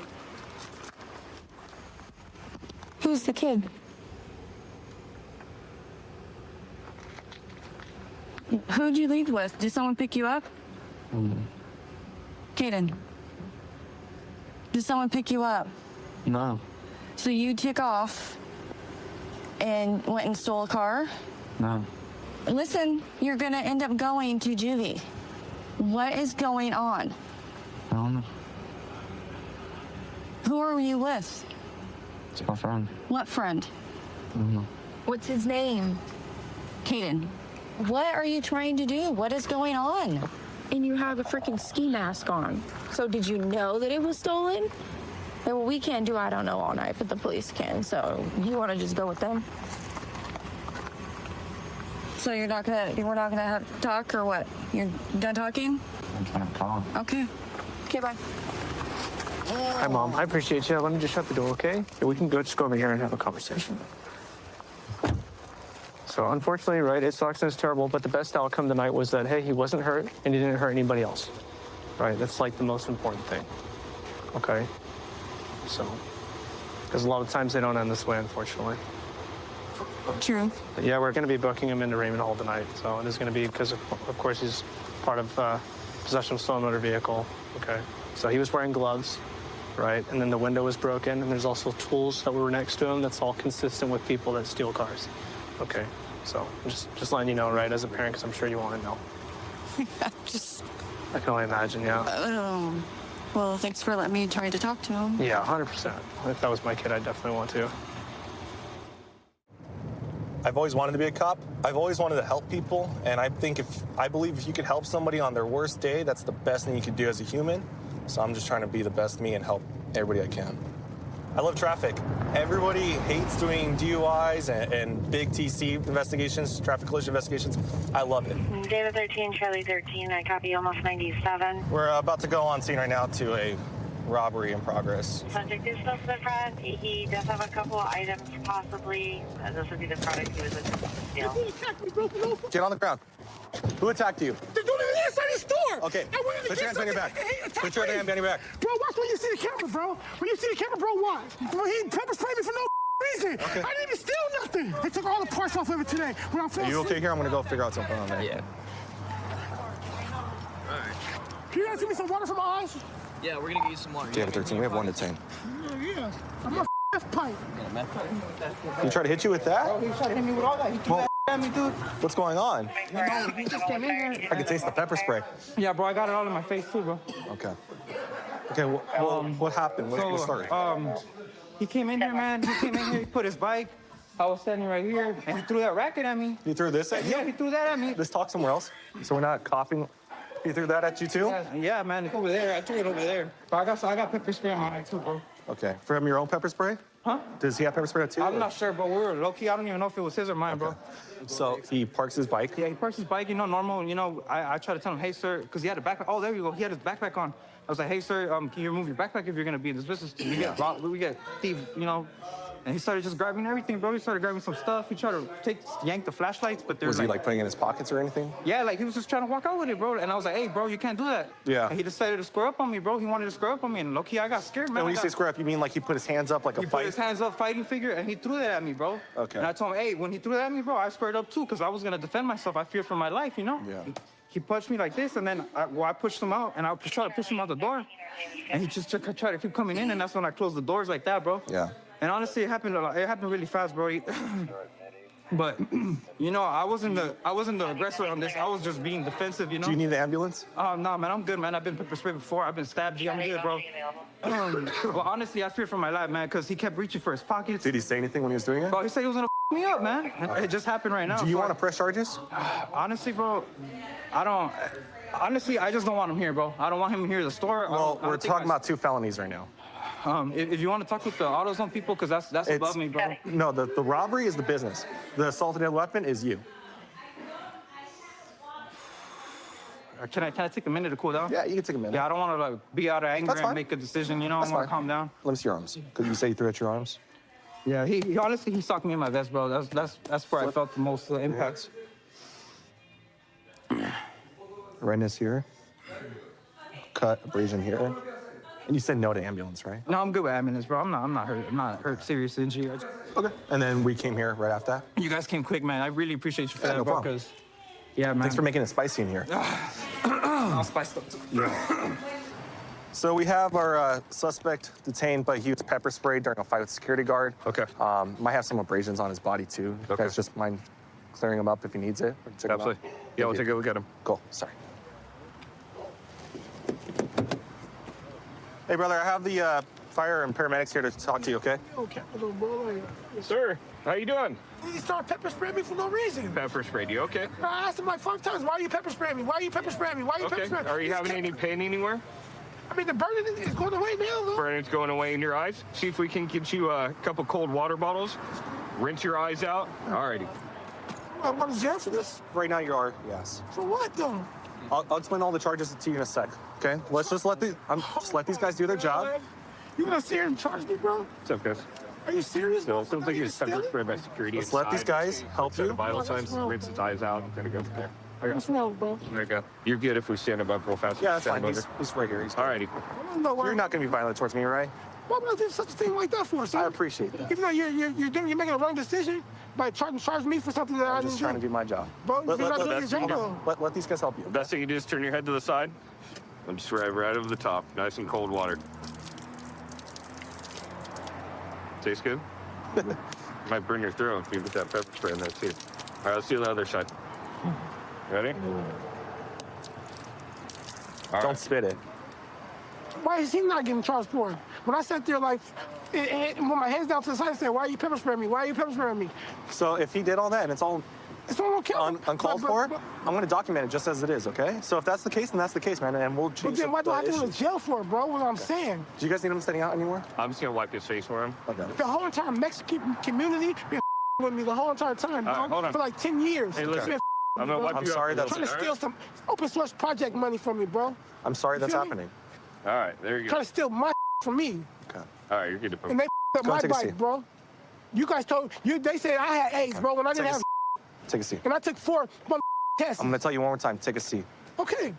Who's the kid? Who'd you leave with? Did someone pick you up? Kaden, did someone pick you up? No. So you took off and went and stole a car? No. Listen, you're gonna end up going to juvie. What is going on? I don't know. Who are you with? It's my friend. What friend? I don't know. What's his name? Kaden, what are you trying to do? What is going on? And you have a freaking ski mask on. So did you know that it was stolen? Well, we can't do I don't know all night, but the police can. So you want to just go with them? So we're not gonna have talk or what? You're done talking? I'm trying to call him. Okay. Okay, bye. Hi, Mom. I appreciate you. Let me just shut the door, okay? Yeah, we can just go over here and have a conversation. So unfortunately, right, it sucks and it's terrible, but the best outcome tonight was that, hey, he wasn't hurt and he didn't hurt anybody else. Right? That's like the most important thing. Okay? So, because a lot of times they don't end this way, unfortunately. True. But yeah, we're going to be booking him into Raymond Hall tonight. So it is going to be because, of course, he's part of possession of stolen motor vehicle. Okay? So he was wearing gloves, right? And then the window was broken, and there's also tools that were next to him. That's all consistent with people that steal cars. Okay? So just letting you know, right, as a parent, because I'm sure you want to know. I can only imagine, yeah. Well, thanks for letting me try to talk to him. Yeah, 100%. If that was my kid, I'd definitely want to. I've always wanted to be a cop. I've always wanted to help people, and I believe if you could help somebody on their worst day, that's the best thing you could do as a human. So I'm just trying to be the best me and help everybody I can. I love traffic. Everybody hates doing DUIs and big TC investigations, traffic collision investigations. I love it. David 13, Charlie 13, I copy almost 97. We're about to go on scene right now to a robbery in progress. Subject is still to the front. He does have a couple of items, possibly. This would be the product he was looking to steal. Get on the ground. Who attacked you? They're doing it inside the store. Okay, put your hands behind your back. Put your hand behind your back. Bro, watch when you see the camera, bro. When you see the camera, bro, watch. Bro, he pepper sprayed me for no reason. Okay. I didn't even steal nothing. They took all the parts off of it today. When I fell Are you okay asleep. here? I'm gonna go figure out something on there. Yeah. Can you guys give me some water for my eyes? Yeah, we're gonna get you some water. David 13, we have 1 to 10. Yeah. I'm a pipe. He tried to hit you with that? He tried to hit me with all that. He threw that at me, dude. What's going on? He just came in here. I can taste the pepper spray. Yeah, bro, I got it all in my face too, bro. Okay. Okay, what happened? What started? He came in here, man. He came in here, he put his bike. I was standing right here, and he threw that racket at me. You threw this at you? Yeah, he threw that at me. Let's talk somewhere else. So we're not coughing. He threw that at you too? Yeah, man, it's over there. I threw it over there. But I got pepper spray on my eye too, bro. Okay. From your own pepper spray? Huh? Does he have pepper spray too? I'm not sure, but we were low-key. I don't even know if it was his or mine, bro. So he parks his bike? Yeah, he parks his bike, normal. I try to tell him, hey, sir, because he had a backpack. Oh, there you go. He had his backpack on. I was like, hey, sir, can you remove your backpack if you're going to be in this business? We get thieves, And he started just grabbing everything, bro. He started grabbing some stuff. He tried to yank the flashlights, but Was he like putting it in his pockets or anything? Yeah, like he was just trying to walk out with it, bro. And I was like, hey, bro, you can't do that. Yeah. And he decided to square up on me, bro. He wanted to square up on me, and low-key, I got scared, man. And when you say square up, you mean like he put his hands up like a He fight? put his hands up, fighting figure, and he threw that at me, bro. Okay. And I told him, hey, when he threw that at me, bro, I squared up too, because I was going to defend myself. I feared for my life, Yeah. He punched me like this, and then I pushed him out, and I tried to push him out the door. And he just tried to keep coming in, and that's when I closed the doors like that, bro. Yeah. And honestly, it happened really fast, bro. But I wasn't the aggressor on this. I was just being defensive, Do you need an ambulance? Oh, no, man, I'm good, man. I've been pepper sprayed before. I've been stabbed. I'm good, bro. Well, honestly, I fear for my life, man, because he kept reaching for his pockets. Did he say anything when he was doing it? Bro, he said he was gonna me up, man. It just happened right now. Do you want to press charges? Honestly, bro, I don't. Honestly, I just don't want him here, bro. I don't want him here at the store. Well, we're talking about 2 felonies right now. If you want to talk with the AutoZone people, because that's above me, bro. No, the robbery is the business. The assault and deadly weapon is you. Can I take a minute to cool down? Yeah, you can take a minute. Yeah, I don't want to be out of anger and make a decision. I want to calm down. Let me see your arms. Could you say you threw at your arms? Yeah, he honestly socked me in my vest, bro. That's where I felt the most impact. Redness here. Cut, abrasion here. And you said no to ambulance, right? No, I'm good with ambulance, bro. I'm not hurt. I'm not hurt. Serious injury. Okay. And then we came here right after that. You guys came quick, man. I really appreciate you for that, no bro. problem. Because, yeah, man. Thanks for making it spicy in here. I'll spice up. Yeah. So we have our suspect detained, but he was pepper sprayed during a fight with a security guard. Okay. Might have some abrasions on his body too. You guys just mind clearing him up if he needs it? Absolutely. Yeah, we'll take a look at him. Cool. Sorry. Hey, brother, I have the fire and paramedics here to talk to you, okay? Okay, little boy. Sir, how you doing? He started pepper spraying me for no reason. Pepper sprayed you, okay. I asked him like 5 times, why are you pepper spraying me? Why are you pepper spraying me? Why are you pepper spraying me? Are you having any pain anywhere? I mean, the burning is going away now, though. Burning's going away in your eyes. See if we can get you a couple cold water bottles. Rinse your eyes out. Alrighty. I'm going to jail for this. Right now you are, yes. For what, though? I'll explain all the charges to you in a sec, okay? Let's just let these guys do their job. You gonna sit here and charge me, bro? What's up, guys? Are you serious? No, don't think he's pepper sprayed by security. Let's let these guys help you. Vital signs, rinse his eyes out, and then go from there. What's wrong, bro? There you go. You're good if we stand above real fast. Yeah, that's fine. He's right here. Alrighty. You're not going to be violent towards me, right? What would I do such a thing like that for, sir? I appreciate that. Even though you're making a wrong decision by trying to charge me for something that I didn't do. I'm just trying to do my job. Bro, you're not doing your job. Let these guys help you. The best thing you do is turn your head to the side and just right over the top. Nice and cold water. Tastes good? Might burn your throat if you put that pepper spray in there too. All right, let's do the other side. Ready? Don't spit it. Why is he not getting charged for it? When I sat there like, with my hands down to the side and said, why are you pepper spraying me? Why are you pepper spraying me? So if he did all that and it's all uncalled for, I'm going to document it just as it is, okay? So if that's the case, then that's the case, man, and we'll change. But then why do I have to go to jail for it, bro? What I'm saying. Do you guys need him standing out anymore? I'm just gonna wipe his face for him. Okay. The whole entire Mexican community been with me the whole entire time, bro. Hold on. For like 10 years. Hey, listen. Been I'm gonna wipe I'm you sorry up. that's trying to steal some open source project money from me, bro. I'm sorry that's feel me? happening. All right, there you go. Trying to steal my from me. Okay. All right, you're good to put. And they up Go my take a bike, seat. bro. You guys they said I had AIDS, bro, when I didn't have. Take a seat. And I took 4 tests. I'm going to tell you one more time. Take a seat. Okay.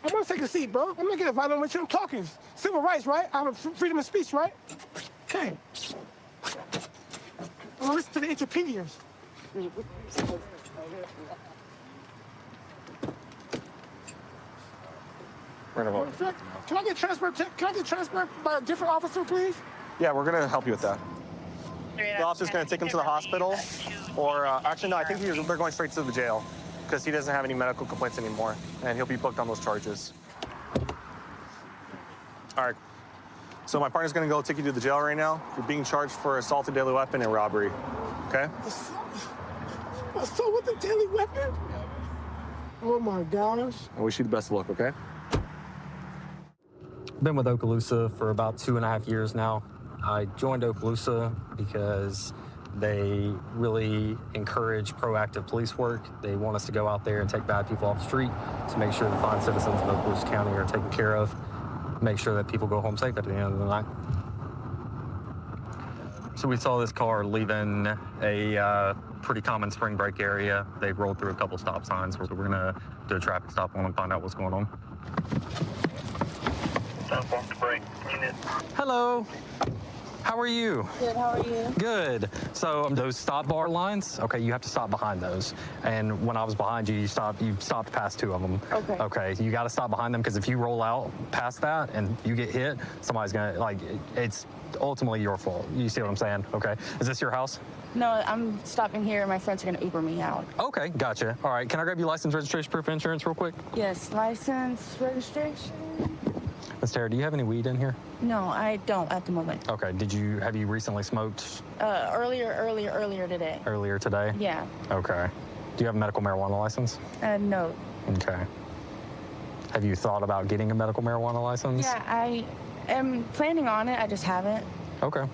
I'm gonna take a seat, bro. I'm not getting violent with you. I'm talking civil rights, right? I have freedom of speech, right? Okay. I'm gonna listen to the interpediaries. Can I get transferred? Can I get transferred by a different officer, please? Yeah, we're going to help you with that. The officer's going to take him to the hospital, or actually, no, I think they're going straight to the jail because he doesn't have any medical complaints anymore, and he'll be booked on those charges. All right. So my partner's going to go take you to the jail right now. You're being charged for assault with deadly weapon and robbery. Okay? Assault with a deadly weapon? Oh my gosh. I wish you the best of luck. Okay? Been with Okaloosa for about 2.5 years now. I joined Okaloosa because they really encourage proactive police work. They want us to go out there and take bad people off the street to make sure the fine citizens of Okaloosa County are taken care of, make sure that people go home safe at the end of the night. So we saw this car leaving a pretty common spring break area. They rolled through a couple stop signs, so we're gonna do a traffic stop on them and find out what's going on. Hello. How are you? Good, how are you? Good. So those stop bar lines, okay, you have to stop behind those. And when I was behind you, you stopped past 2 of them. Okay. Okay, you got to stop behind them because if you roll out past that and you get hit, somebody's gonna, like, it's ultimately your fault. You see what I'm saying? Okay. Is this your house? No, I'm stopping here. My friends are going to Uber me out. Okay, gotcha. All right, can I grab your license, registration, proof of insurance real quick? Yes, license, registration. Miss Tara, do you have any weed in here? No, I don't at the moment. Okay, have you recently smoked? Earlier today. Earlier today? Yeah. Okay. Do you have a medical marijuana license? No. Okay. Have you thought about getting a medical marijuana license? Yeah, I am planning on it. I just haven't. Okay.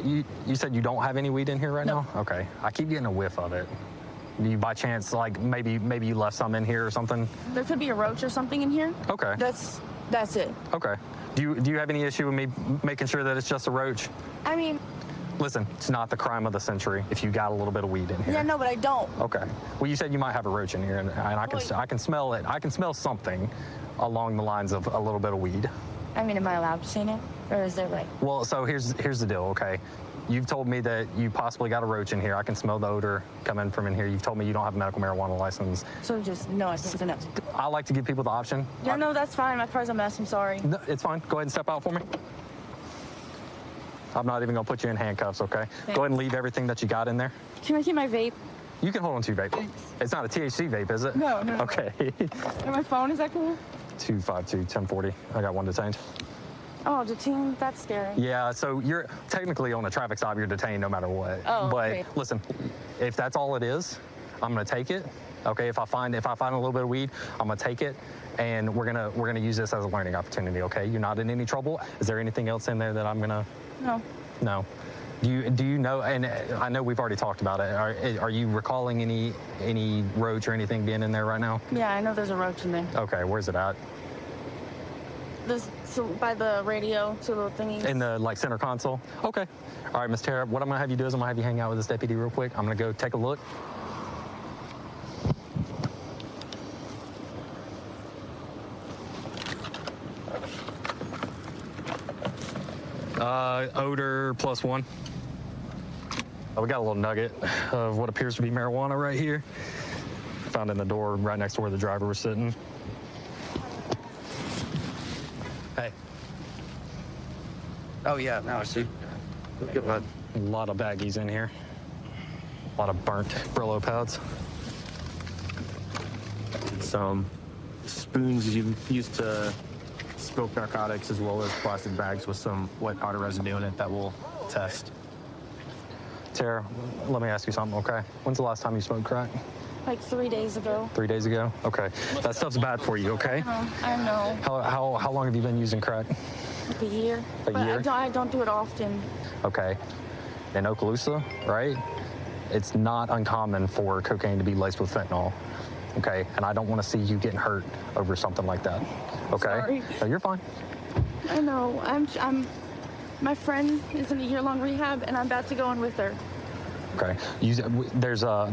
You said you don't have any weed in here right now? Okay. I keep getting a whiff of it. Do you by chance, like, maybe you left some in here or something? There could be a roach or something in here. Okay. That's it. Okay. Do you have any issue with me making sure that it's just a roach? I mean... Listen, it's not the crime of the century if you got a little bit of weed in here. Yeah, no, but I don't. Okay. Well, you said you might have a roach in here, and I can smell it. I can smell something along the lines of a little bit of weed. I mean, am I allowed to say no? Or is there like... Well, so here's the deal, okay? You've told me that you possibly got a roach in here. I can smell the odor coming from in here. You've told me you don't have a medical marijuana license. So just, no, it's a no. I like to give people the option. Yeah, no, that's fine. My car's a mess. I'm sorry. No, it's fine. Go ahead and step out for me. I'm not even going to put you in handcuffs, okay? Thanks. Go ahead and leave everything that you got in there. Can I keep my vape? You can hold on to your vape. Thanks. It's not a THC vape, is it? No. Okay. And my phone, is that cool? 252-1040. I got one detained. Oh, detained? That's scary. Yeah, so you're technically on a traffic stop, you're detained no matter what. Oh, but okay. Listen, if that's all it is, I'm gonna take it. Okay, if I find a little bit of weed, I'm gonna take it, and we're gonna use this as a learning opportunity. Okay, you're not in any trouble. Is there anything else in there that I'm gonna? No. No. Do you know? And I know we've already talked about it. Are you recalling any roach or anything being in there right now? Yeah, I know there's a roach in there. Okay, where's it at? So by the radio, 2 little thingies. In the center console? Okay. All right, Miss Tara, what I'm gonna have you do is I'm gonna have you hang out with this deputy real quick. I'm gonna go take a look. Odor +1. We got a little nugget of what appears to be marijuana right here. Found in the door right next to where the driver was sitting. Hey. Oh, yeah, now I see. A lot of baggies in here. A lot of burnt Brillo pads. Some spoons used to smoke narcotics, as well as plastic bags with some wet powder residue in it that we'll test. Tara, let me ask you something, okay? When's the last time you smoked crack? Like 3 days ago. 3 days ago? Okay. That stuff's bad for you, okay? I know. How long have you been using crack? Like a year. A year? I don't do it often. Okay. In Okaloosa, right? It's not uncommon for cocaine to be laced with fentanyl. Okay, and I don't want to see you getting hurt over something like that. Okay? Sorry. No, you're fine. I know. My friend is in a year-long rehab, and I'm about to go in with her. Okay. There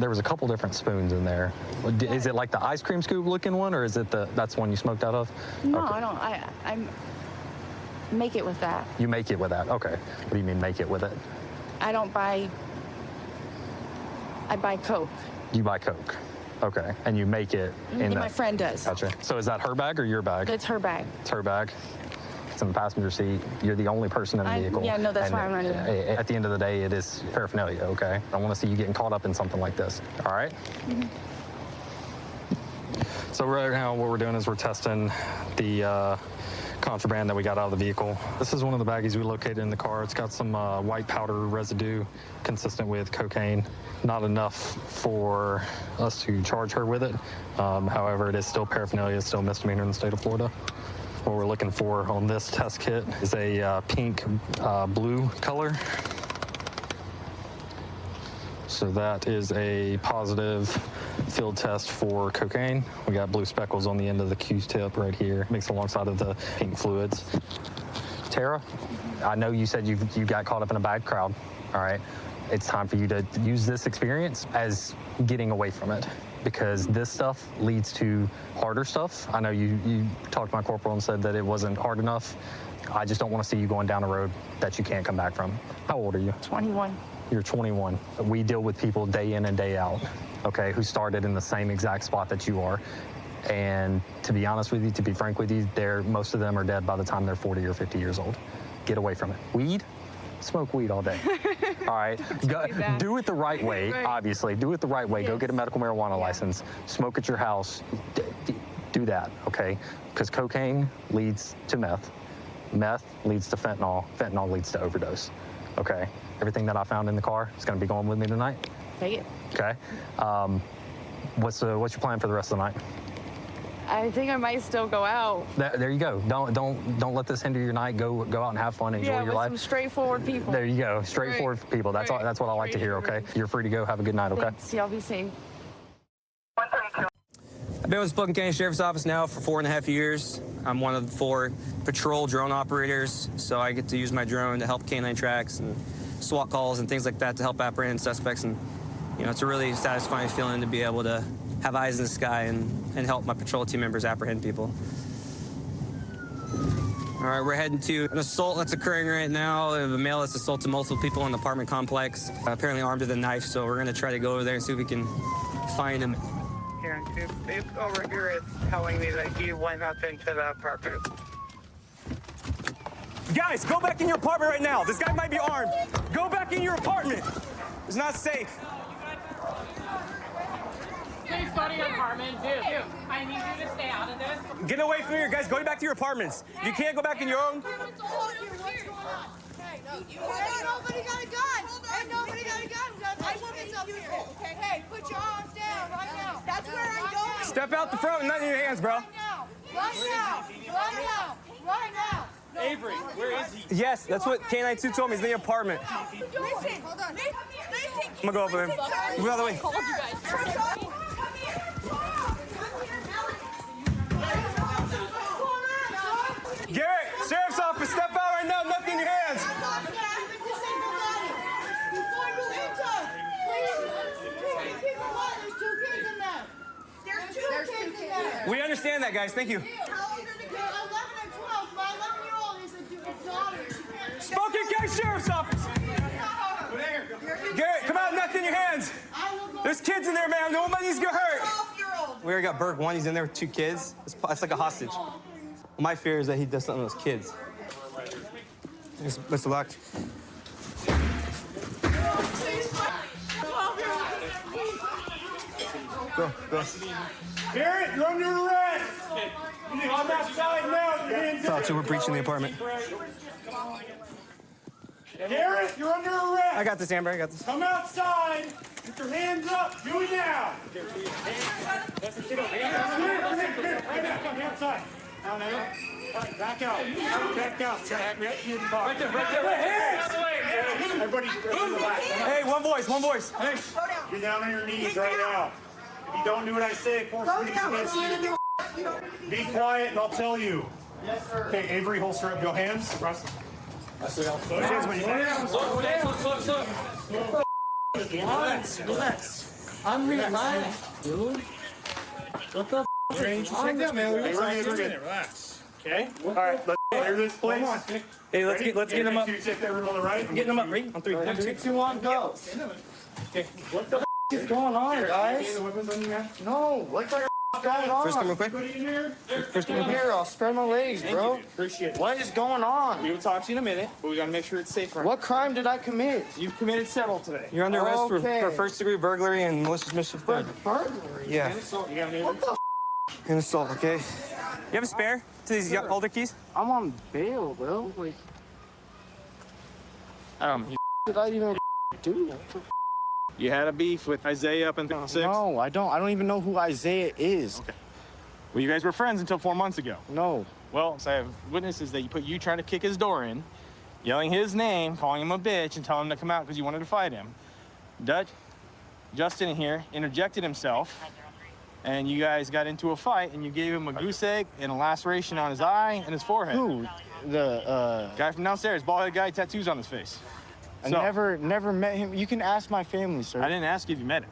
was a couple different spoons in there. Is it like the ice cream scoop looking one, or is it that's the one you smoked out of? No, okay. I don't. I make it with that. You make it with that. Okay. What do you mean make it with it? I don't buy. I buy Coke. You buy Coke. Okay. And you make it in My friend does. Gotcha. So is that her bag or your bag? It's her bag. It's her bag. It's in the passenger seat. You're the only person in the vehicle. Yeah, no, that's and why I'm running. At the end of the day, it is paraphernalia, okay? I don't want to see you getting caught up in something like this. All right? Mm-hmm. So right now, what we're doing is we're testing the contraband that we got out of the vehicle. This is one of the baggies we located in the car. It's got some white powder residue consistent with cocaine. Not enough for us to charge her with it. However, it is still paraphernalia, it's still a misdemeanor in the state of Florida. What we're looking for on this test kit is a pink blue color. So that is a positive field test for cocaine. We got blue speckles on the end of the Q-tip right here, mixed alongside of the pink fluids. Tara, I know you said you got caught up in a bad crowd, all right? It's time for you to use this experience as getting away from it, because this stuff leads to harder stuff. I know you talked to my corporal and said that it wasn't hard enough. I just don't want to see you going down a road that you can't come back from. How old are you? 21. You're 21. We deal with people day in and day out, okay, who started in the same exact spot that you are. And to be honest with you, to be frank with you, most of them are dead by the time they're 40 or 50 years old. Get away from it. Weed? Smoke weed all day. All right? Do it the right way, obviously. Do it the right way. Yes. Go get a medical marijuana license. Smoke at your house. Do that, okay? Because cocaine leads to meth. Meth leads to fentanyl. Fentanyl leads to overdose, okay? Everything that I found in the car is going to be going with me tonight. Take it. Okay. What's your plan for the rest of the night? I think I might still go out. There you go. Don't let this hinder your night. Go out and have fun. Enjoy your with life. Some straightforward people. There you go. Straightforward people. That's what I like to hear. Okay. You're free to go. Have a good night. Okay. Thanks. Y'all be safe. I've been with Spokane County Sheriff's Office now for 4.5 years. I'm one of the 4 patrol drone operators, so I get to use my drone to help canine tracks and SWAT calls and things like that to help apprehend suspects. And it's a really satisfying feeling to be able to have eyes in the sky and help my patrol team members apprehend people. All right, we're heading to an assault that's occurring right now. We have a male that's assaulted multiple people in the apartment complex, apparently armed with a knife, so we're gonna try to go over there and see if we can find him. Karen, Dave over here is telling me that he went up into the apartment. Guys, go back in your apartment right now. This guy might be armed. Go back in your apartment. It's not safe. Please go to your apartment. Dude, I need you to stay out of this. Get away from here, guys. Go back to your apartments. You can't go back in your own. Nobody got a gun. Ain't nobody got a gun. I want this up here. Okay. Hey, put your arms down right now. That's where I'm going. Step out the front and not in your hands, bro. Right now. Right now. Avery, where is he? Yes, that's what K92 told me. He's in the apartment. Listen, hold on. Listen. I'm gonna go over there. Move out of the way. Garrett, Sheriff's Office, step out right now. Nothing in your hands. We understand that, guys. Thank you. Spokane County Sheriff's Office. Garrett, come out, nothing in your hands. There's kids in there, man. Nobody's gonna hurt. We already got Burke 1. He's in there with 2 kids. It's like a hostage. My fear is that he does something to those kids. Best of luck. Go. Garrett, you're under arrest. I'm outside now. Your hands up. Thought you were breaching the apartment. Garrett, you're under arrest. I got this, Amber. I got this. Come outside. Put your hands up. Do it now. Right now. Come outside. No. All right, back out. Back out. Right there. Hands. Everybody, relax. Hey, one voice. Hey, get down on your knees right now. If you don't do what I say, force me to be quiet, and I'll tell you. Yes, sir. Okay, Avery, holster up your hands. Russ. Relax. I'm relaxed, dude. What the Check that, man. Relax. Okay. All right. Let's clear this place. Hey, let's get him up. Take that room on the right. I'm getting him up. Ready? On 3. 3, 2, 1, go. Okay. What the is going on, guys? No, what the going on? First, come real quick. First, come here. I'll spread my legs, bro. Appreciate it. What is going on? We will talk to you in a minute, but we gotta make sure it's safe. What crime did I commit? You committed several today. You're under arrest for first-degree burglary and malicious mischief. Burglary? Yeah. What the An assault, okay? You have a spare to these older keys? I'm on bail, bro. Like, did I even do? You had a beef with Isaiah up in 6? No, I don't. I don't even know who Isaiah is. Okay. Well, you guys were friends until 4 months ago. No. Well, so I have witnesses that you put you trying to kick his door in, yelling his name, calling him a bitch, and telling him to come out because you wanted to fight him. Justin here interjected himself, and you guys got into a fight, and you gave him a goose egg and a laceration on his eye and his forehead. Who? The guy from downstairs, bald-headed guy, tattoos on his face. I never met him. You can ask my family, sir. I didn't ask you if you met him.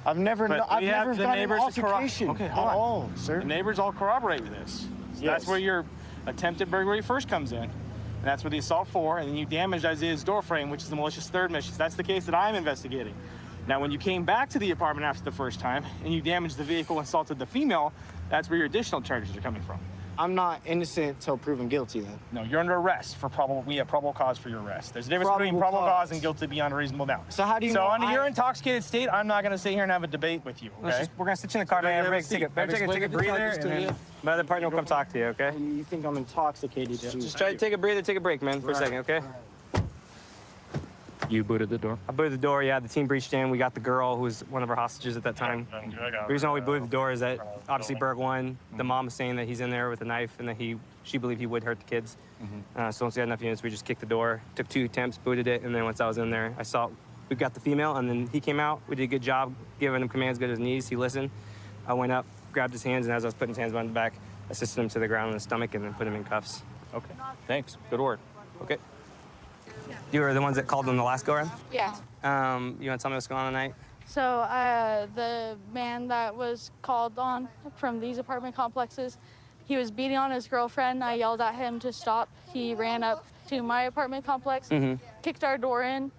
I've never But we have gotten the an neighbors altercation okay, at hold on. all, sir. The neighbors all corroborate with this. So that's where your attempted burglary first comes in. And that's where the assault 4, and then you damaged Isaiah's door frame, which is the malicious third mission. That's the case that I'm investigating. Now, when you came back to the apartment after the first time, and you damaged the vehicle and assaulted the female, that's where your additional charges are coming from. I'm not innocent till proven guilty, then. No, you're under arrest for we have probable cause for your arrest. There's a difference between probable cause and guilty beyond a reasonable doubt. So how do you So know under your intoxicated state, I'm not going to sit here and have a debate with you, okay? We're going to sit you in the car, man. Break, take a breather, and then my other partner will come talk to you, okay? You think I'm intoxicated, Just try to take a breather, take a break, man, for a second, okay? You booted the door? I booted the door, yeah. The team breached in. We got the girl who was one of our hostages at that time. The reason why we booted the door is that obviously Berg won. The mom is saying that he's in there with a knife and that she believed he would hurt the kids. So once we had enough units, we just kicked the door, took 2 attempts, booted it, and then once I was in there, we got the female, and then he came out. We did a good job giving him commands, good at his knees. He listened. I went up, grabbed his hands, and as I was putting his hands behind the back, assisted him to the ground in the stomach and then put him in cuffs. Okay, thanks. Good work. Okay. You were the ones that called him the last go-around? Yeah. You want to tell me what's going on tonight? So the man that was called on from these apartment complexes, he was beating on his girlfriend. I yelled at him to stop. He ran up to my apartment complex, kicked our door in.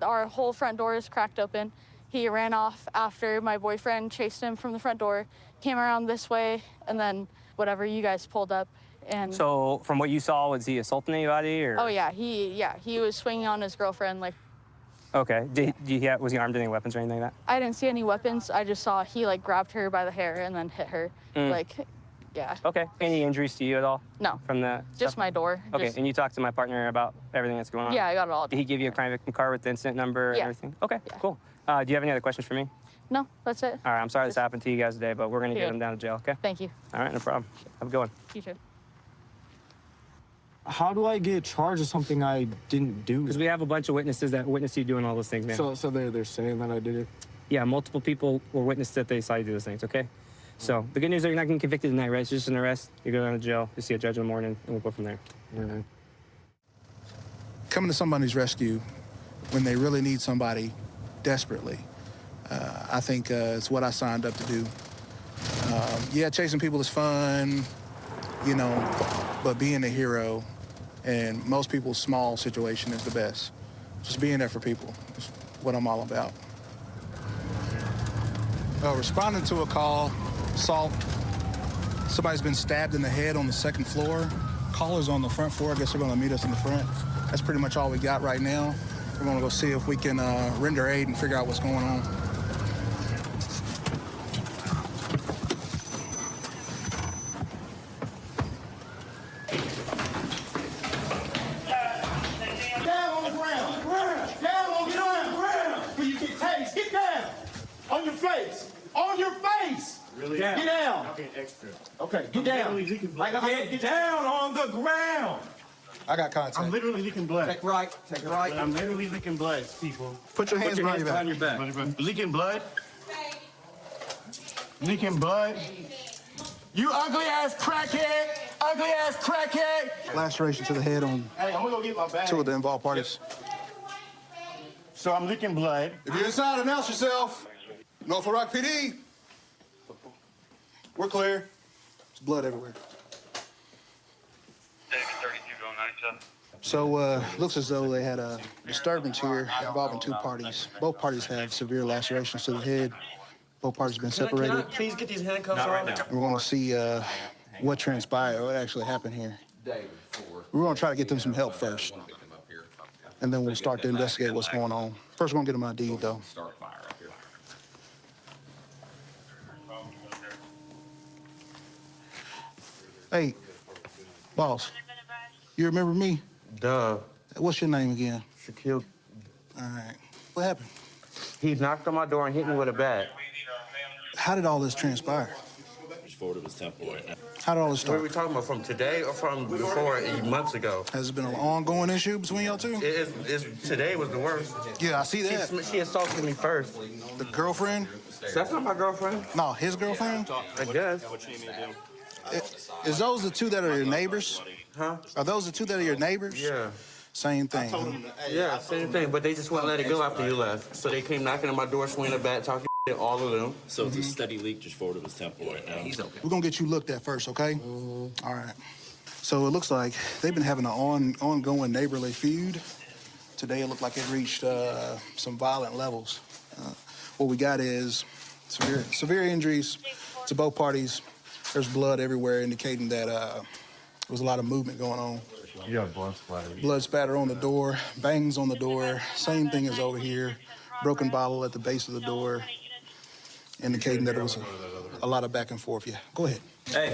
Our whole front door is cracked open. He ran off after my boyfriend chased him from the front door, came around this way, and then whatever, you guys pulled up. And So from what you saw, was he assaulting anybody? Or? oh yeah, he was swinging on his girlfriend. Like, Okay. Was he armed with any weapons or anything like that? I didn't see any weapons. I just saw he like grabbed her by the hair and then hit her. Like, yeah. Okay. Any injuries to you at all? No. From the Just stuff? my door. Okay. Just- And you talked to my partner about everything that's going on? Yeah, I got it all. Did he give you a crime victim card with the incident number and Yeah. everything? Okay. Cool. Do you have any other questions for me? No, that's it. All right. I'm sorry this happened to you guys today, but we're going to get Yeah. him down to jail. Okay. Thank you. All right. No problem. Have a good one. You too. How do I get charged of something I didn't do? Because we have a bunch of witnesses that witnessed you doing all those things, man. So they're saying that I did it? Yeah, multiple people were witness that they saw you do those things, okay? So the good news is you're not getting convicted tonight, right? It's just an arrest. You go down to jail, you see a judge in the morning, and we'll go from there. Coming to somebody's rescue when they really need somebody desperately, I think it's what I signed up to do. Yeah, chasing people is fun, you know, but being a hero in most people's small situation is the best. Just being there for people is what I'm all about. Responding to a call, assault. Somebody's been stabbed in the head on the 2nd floor. Caller's on the front floor. I guess they're gonna meet us in the front. That's pretty much all we got right now. We're gonna go see if we can render aid and figure out what's going on. Down on the ground. Down on the ground. When you get tased, get down. On your face. On your face. Really? Get down. Okay, extra. Okay, get down. Get down on the ground. I got contact. I'm literally leaking blood. Take right. Take right. I'm literally leaking blood, people. Put your hands behind your back. Leaking blood. Leaking blood. You ugly ass crackhead. Ugly ass crackhead. Laceration to the head on Hey, I'm gonna go get my bag. 2 of the involved parties. So I'm leaking blood. If you're inside, announce yourself. Norfolk Rock PD. We're clear. There's blood everywhere. So, looks as though they had a disturbance here involving 2 parties. Both parties have severe lacerations to the head. Both parties have been separated. Please get these handcuffs on. We're going to see what transpired, what actually happened here. We're going to try to get them some help first. And then we'll start to investigate what's going on. First, we're going to get them ID, though. Hey, boss, you remember me? Duh. What's your name again? Shaquille. All right. What happened? He knocked on my door and hit me with a bat. How did all this transpire? leakage forward of his temple right now. How did all this What are start? we talking about, from today or from before, months ago? Has it been an ongoing issue between y'all two? Today was the worst. Yeah, I see that. She assaulted me first. The girlfriend? That's not my girlfriend. No, his girlfriend? I guess. Is those the two that are your neighbors? Huh? Are those the two that are your neighbors? Yeah. Same thing. huh? Yeah, same thing. But they just wouldn't let it go after you left. So they came knocking on my door, swinging a bat, talking shit, all of them. So it's a steady leak just forward of his temple right now. He's okay. We're gonna get you looked at first, okay? All right. So it looks like they've been having an ongoing neighborly feud. Today it looked like it reached some violent levels. What we got is severe injuries to both parties. There's blood everywhere, indicating that there was a lot of movement going on. Yeah, blood splatter. Blood spatter on the door, bangs on the door. Same thing as over here. Broken bottle at the base of the door, indicating that it was a lot of back and forth. Yeah, go ahead. Hey,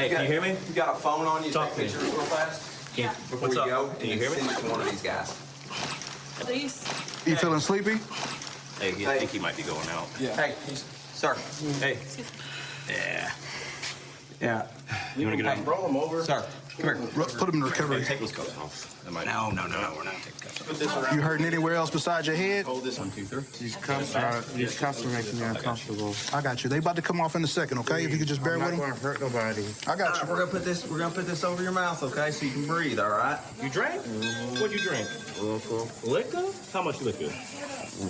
can you hear me? You got a phone on you? Take pictures real fast. Yeah. Before you go, can you hear me? Send it to one of these guys. Please. You feeling sleepy? Hey, I think he might be going out. Yeah. Hey, sir. Hey. Yeah. Yeah. You want to get him? Roll him over. Sir, come here. Put him in recovery. Take those cuffs off. No, we're not taking cuffs off. Put this around. You hurting anywhere else besides your head? Hold this 1, 2, 3. These cuffs are making me uncomfortable. I got you. They about to come off in a second, okay? If you could just bear with I'm them. not gonna hurt nobody. I got you. We're gonna put this over your mouth, okay, so you can breathe. All right. You drank? What'd you drink? Liquor? How much liquor?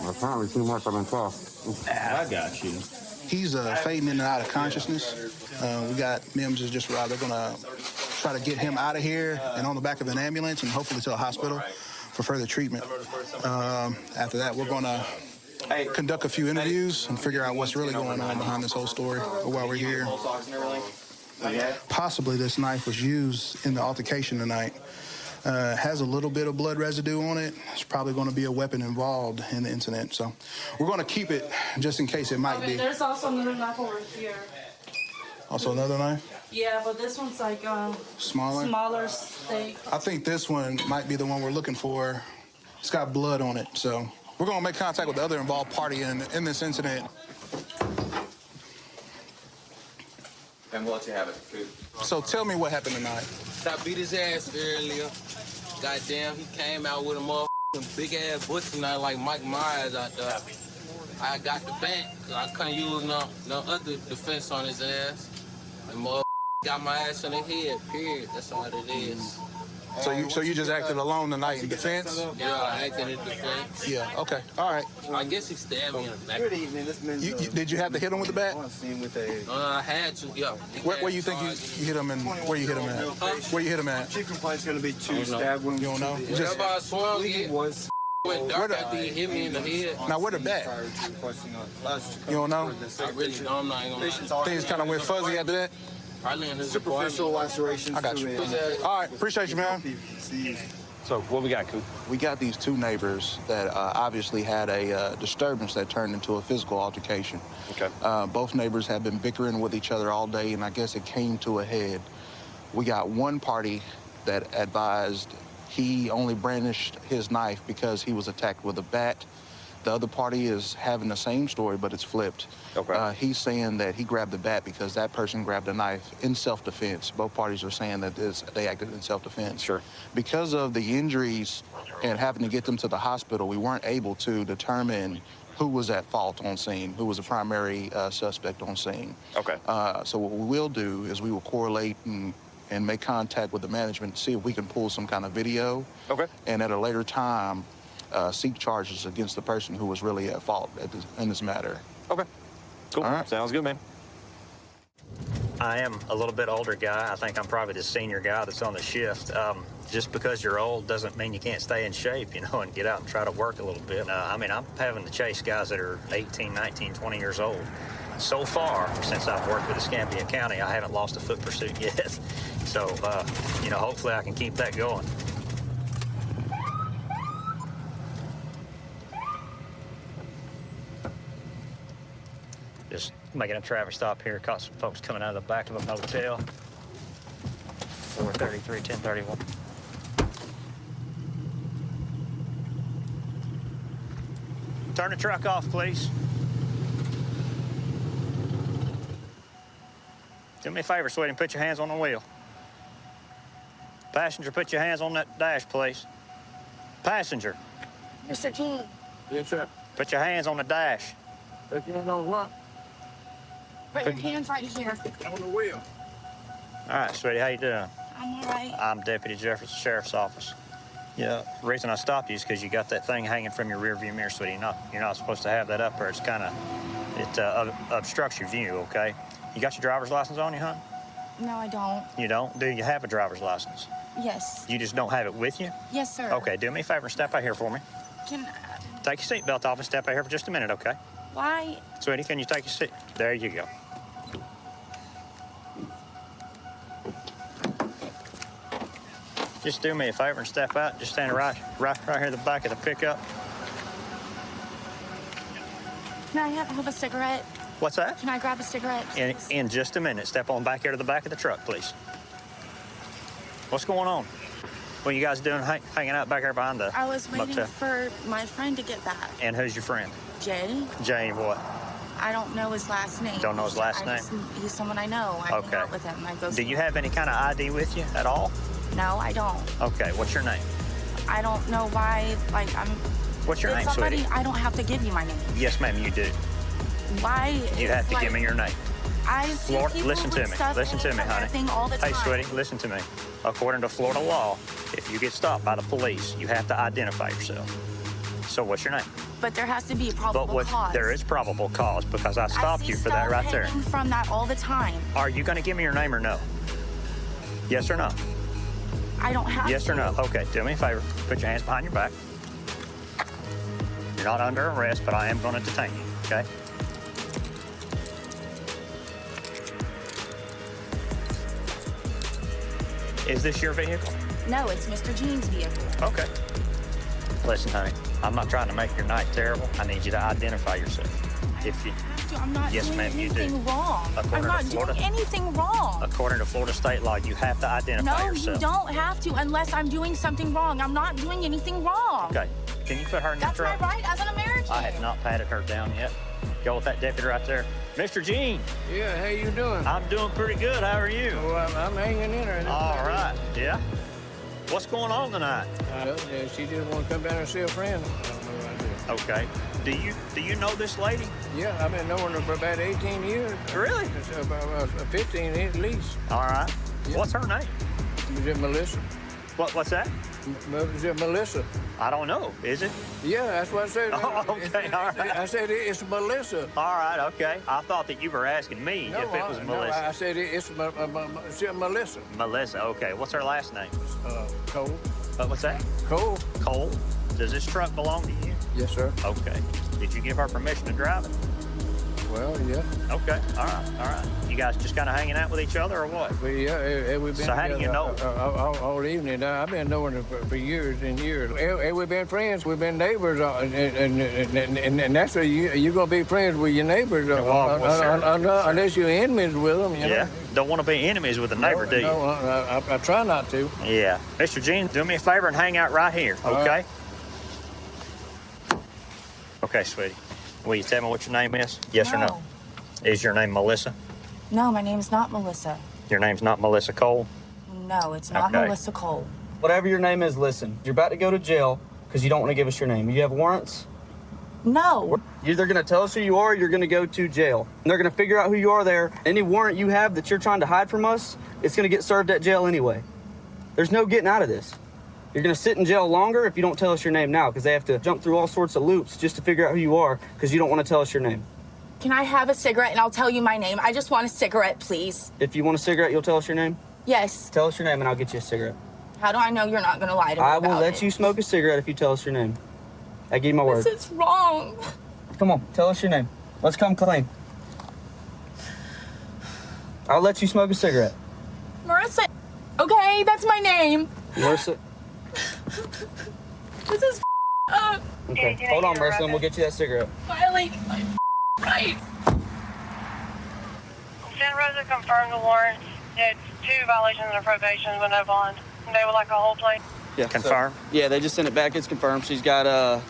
Apparently too much. I've been tough. I got you. He's fading in and out of consciousness. We got Mims has just arrived. They're gonna try to get him out of here and on the back of an ambulance and hopefully to a hospital for further treatment. After that, we're gonna conduct a few interviews and figure out what's really going on behind this whole story while we're here. Possibly this knife was used in the altercation tonight. Has a little bit of blood residue on it. It's probably going to be a weapon involved in the incident. So we're going to keep it just in case it might be. There's also another knife over here. Also another knife? Yeah, but this one's like Smaller? smaller steak. I think this one might be the one we're looking for. It's got blood on it. So we're going to make contact with the other involved party in this incident. And we'll let you have it. So tell me what happened tonight. I beat his ass earlier. Goddamn, he came out with a motherfucking big ass butcher knife like Mike Myers out there. I got the back, 'cause I couldn't use no other defense on his ass. And motherfucker got my ass in the head, period. That's all it is. So you just acted alone tonight in defense? Yeah, I acted in defense. Yeah, okay. All right. I guess he stabbed me in the back. Good evening. This man's Did you have to hit him with the bat? I see him with a No, I had to, yeah. Where you think you hit him and where you hit him at? Where you hit him at? chief complaint's gonna be 2 stab wounds. You don't know? You just, Wherever I swung, it was went dark after he hit me in the head. now where the bat? requesting us to You don't know? I really don't, I'm not even gonna lie. Things kind of went fuzzy after that? Probably in his superficial lacerations. I got you. All right, appreciate you, man. So what we got, Coop? We got these two neighbors that obviously had a disturbance that turned into a physical altercation. Okay. Both neighbors have been bickering with each other all day, and I guess it came to a head. We got one party that advised he only brandished his knife because he was attacked with a bat. The other party is having the same story, but it's flipped. Okay. He's saying that he grabbed the bat because that person grabbed a knife in self-defense. Both parties are saying that they acted in self-defense. Sure. Because of the injuries and having to get them to the hospital, we weren't able to determine who was at fault on scene, who was the primary suspect on scene. Okay. So what we will do is we will correlate and make contact with the management to see if we can pull some kind of video. Okay. And at a later time, seek charges against the person who was really at fault in this matter. Okay. Cool. All right. Sounds good, man. I am a little bit older guy. I think I'm probably the senior guy that's on the shift. Just because you're old doesn't mean you can't stay in shape, and get out and try to work a little bit. I'm having to chase guys that are 18, 19, 20 years old. So far, since I've worked with Escambia County, I haven't lost a foot pursuit yet. So, hopefully I can keep that going. Just making a traffic stop here. Caught some folks coming out of the back of a motel. 433, 1031. Turn the truck off, please. Do me a favor, sweetie, and put your hands on the wheel. Passenger, put your hands on that dash, please. Passenger. Mr. King. Yes, sir. Put your hands on the dash. Put your hands on what? Put your hands right here. On the wheel. All right, sweetie, how you doing? I'm all right. I'm Deputy Jefferson Sheriff's Office. Yeah. The reason I stopped you is because you got that thing hanging from your rearview mirror, sweetie. You're not supposed to have that up there. It's kind of, it obstructs your view, okay? You got your driver's license on you, hon? No, I don't. You don't? Do you have a driver's license? Yes. You just don't have it with you? Yes, sir. Okay, do me a favor and step out here for me. Can Take your seatbelt off and step out here for just a minute, okay? why? Sweetie, can you take your seat? There you go. Just do me a favor and step out. Just stand right here at the back of the pickup. Can I have a cigarette? What's that? Can I grab a cigarette? In just a minute. Step on back here to the back of the truck, please. What's going on? What are you guys doing hanging out back here behind the I was waiting motel? for my friend to get back. And who's your friend? Jay? Jay what? I don't know his last name. Don't know his last name? He's someone I know. I hang out with him. I go Do you have any kind of ID with you at all? No, I don't. Okay, what's your name? I don't know why, like, I'm... What's your name, somebody, sweetie? I don't have to give you my name. Yes, ma'am, you do. Why? You have to give me your name. I see people Listen to with me. stuff Listen in to it me, from honey. everything all the Hey, time. sweetie, listen to me. According to Florida law, if you get stopped by the police, you have to identify yourself. So what's your name? But there has to be a probable cause. There is probable cause because I stopped you for that stuff right there. hanging from that all the time. Are you going to give me your name or no? Yes or no? I don't have Yes to. or no? Okay, do me a favor. Put your hands behind your back. You're not under arrest, but I am going to detain you, okay? Is this your vehicle? No, it's Mr. Jean's vehicle. Okay. Listen, honey, I'm not trying to make your night terrible. I need you to identify yourself. If you, I'm not yes, doing ma'am, you do. anything wrong. According I'm to not Florida- doing anything wrong. According to Florida state law, you have to identify No, yourself. you don't have to unless I'm doing something wrong. I'm not doing anything wrong. Okay. Can you put her in your That's my truck? right as an American. I have not patted her down yet. Go with that deputy right there. Mr. Gene. Yeah, how you doing? I'm doing pretty good. How are you? Well, I'm hanging in there. All right. Yeah. What's going on tonight? Yeah, she just want to come down and see a friend. Okay. Do you know this lady? Yeah, I've been knowing her for about 18 years. Really? It's about 15 at least. All right. What's her name? Is it Melissa? What's that? Is it Melissa? I don't know. Is it? Yeah, that's what I said. Oh, okay. All right. I said it's Melissa. All right. Okay. I thought that you were asking me if it was No, Melissa. I said it's Melissa. Melissa. Okay. What's her last name? Cole. What's that? Cole. Cole. Does this truck belong to you? Yes, sir. Okay. Did you give her permission to drive it? Well, yeah. Okay. All right. All right. You guys just kind of hanging out with each other or what? Yeah, we've been So how do you together know? all evening. I've been knowing her for years and years. We've been friends. We've been neighbors, and that's why you're gonna be friends with your neighbors unless you're enemies with them. You Yeah. know? Don't want to be enemies with a neighbor, do you? No, I try not to. Yeah. Mr. Gene, do me a favor and hang out right here, All okay? right. Okay, sweetie. Will you tell me what your name is? Yes or no? No. Is your name Melissa? No, my name's not Melissa. Your name's not Melissa Cole? No, it's not Okay. Melissa Cole. Whatever your name is, listen. You're about to go to jail because you don't want to give us your name. You have warrants? No. You're either going to tell us who you are or you're going to go to jail. And they're going to figure out who you are there. Any warrant you have that you're trying to hide from us, it's going to get served at jail anyway. There's no getting out of this. You're going to sit in jail longer if you don't tell us your name now because they have to jump through all sorts of loops just to figure out who you are because you don't want to tell us your name. Can I have a cigarette and I'll tell you my name? I just want a cigarette, please. If you want a cigarette, you'll tell us your name? Yes. Tell us your name and I'll get you a cigarette. How do I know you're not going to lie to me I will about let it? you smoke a cigarette if you tell us your name. I give you my word. This is wrong. Come on, tell us your name. Let's come clean. I'll let you smoke a cigarette. Marissa. Okay, that's my name. Marissa. This is up. Okay, hold on, Marissa, and we'll get you that cigarette. Violating my rights. Santa Rosa confirmed the warrants. It's 2 violations of probation with no bond. They would like a whole plate. Yeah. Confirm? Yeah, they just sent it back. It's confirmed. She's got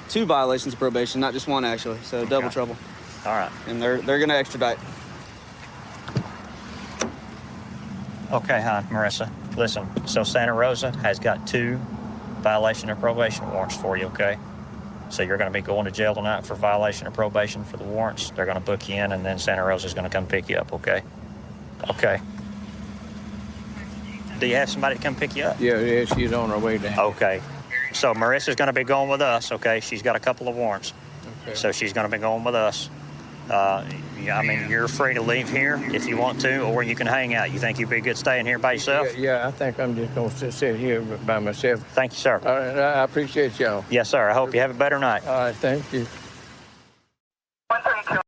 2 violations of probation, not just 1 actually. So double trouble. All right. And they're gonna extradite. Okay, hon, Marissa, listen. So Santa Rosa has got 2 violation of probation warrants for you, okay? So you're going to be going to jail tonight for violation of probation for the warrants. They're going to book you in, and then Santa Rosa's going to come pick you up, okay? Okay. Do you have somebody to come pick you up? Yeah, she's on her way down. Okay. So Marissa's going to be going with us, okay? She's got a couple of warrants. Okay. So she's going to be going with us. Yeah, I mean, you're free to leave here if you want to, or you can hang out. You think you'd be good staying here by yourself? Yeah, I think I'm just going to sit here by myself. Thank you, sir. All right, I appreciate y'all. Yes, sir. I hope you have a better night. All right, thank you.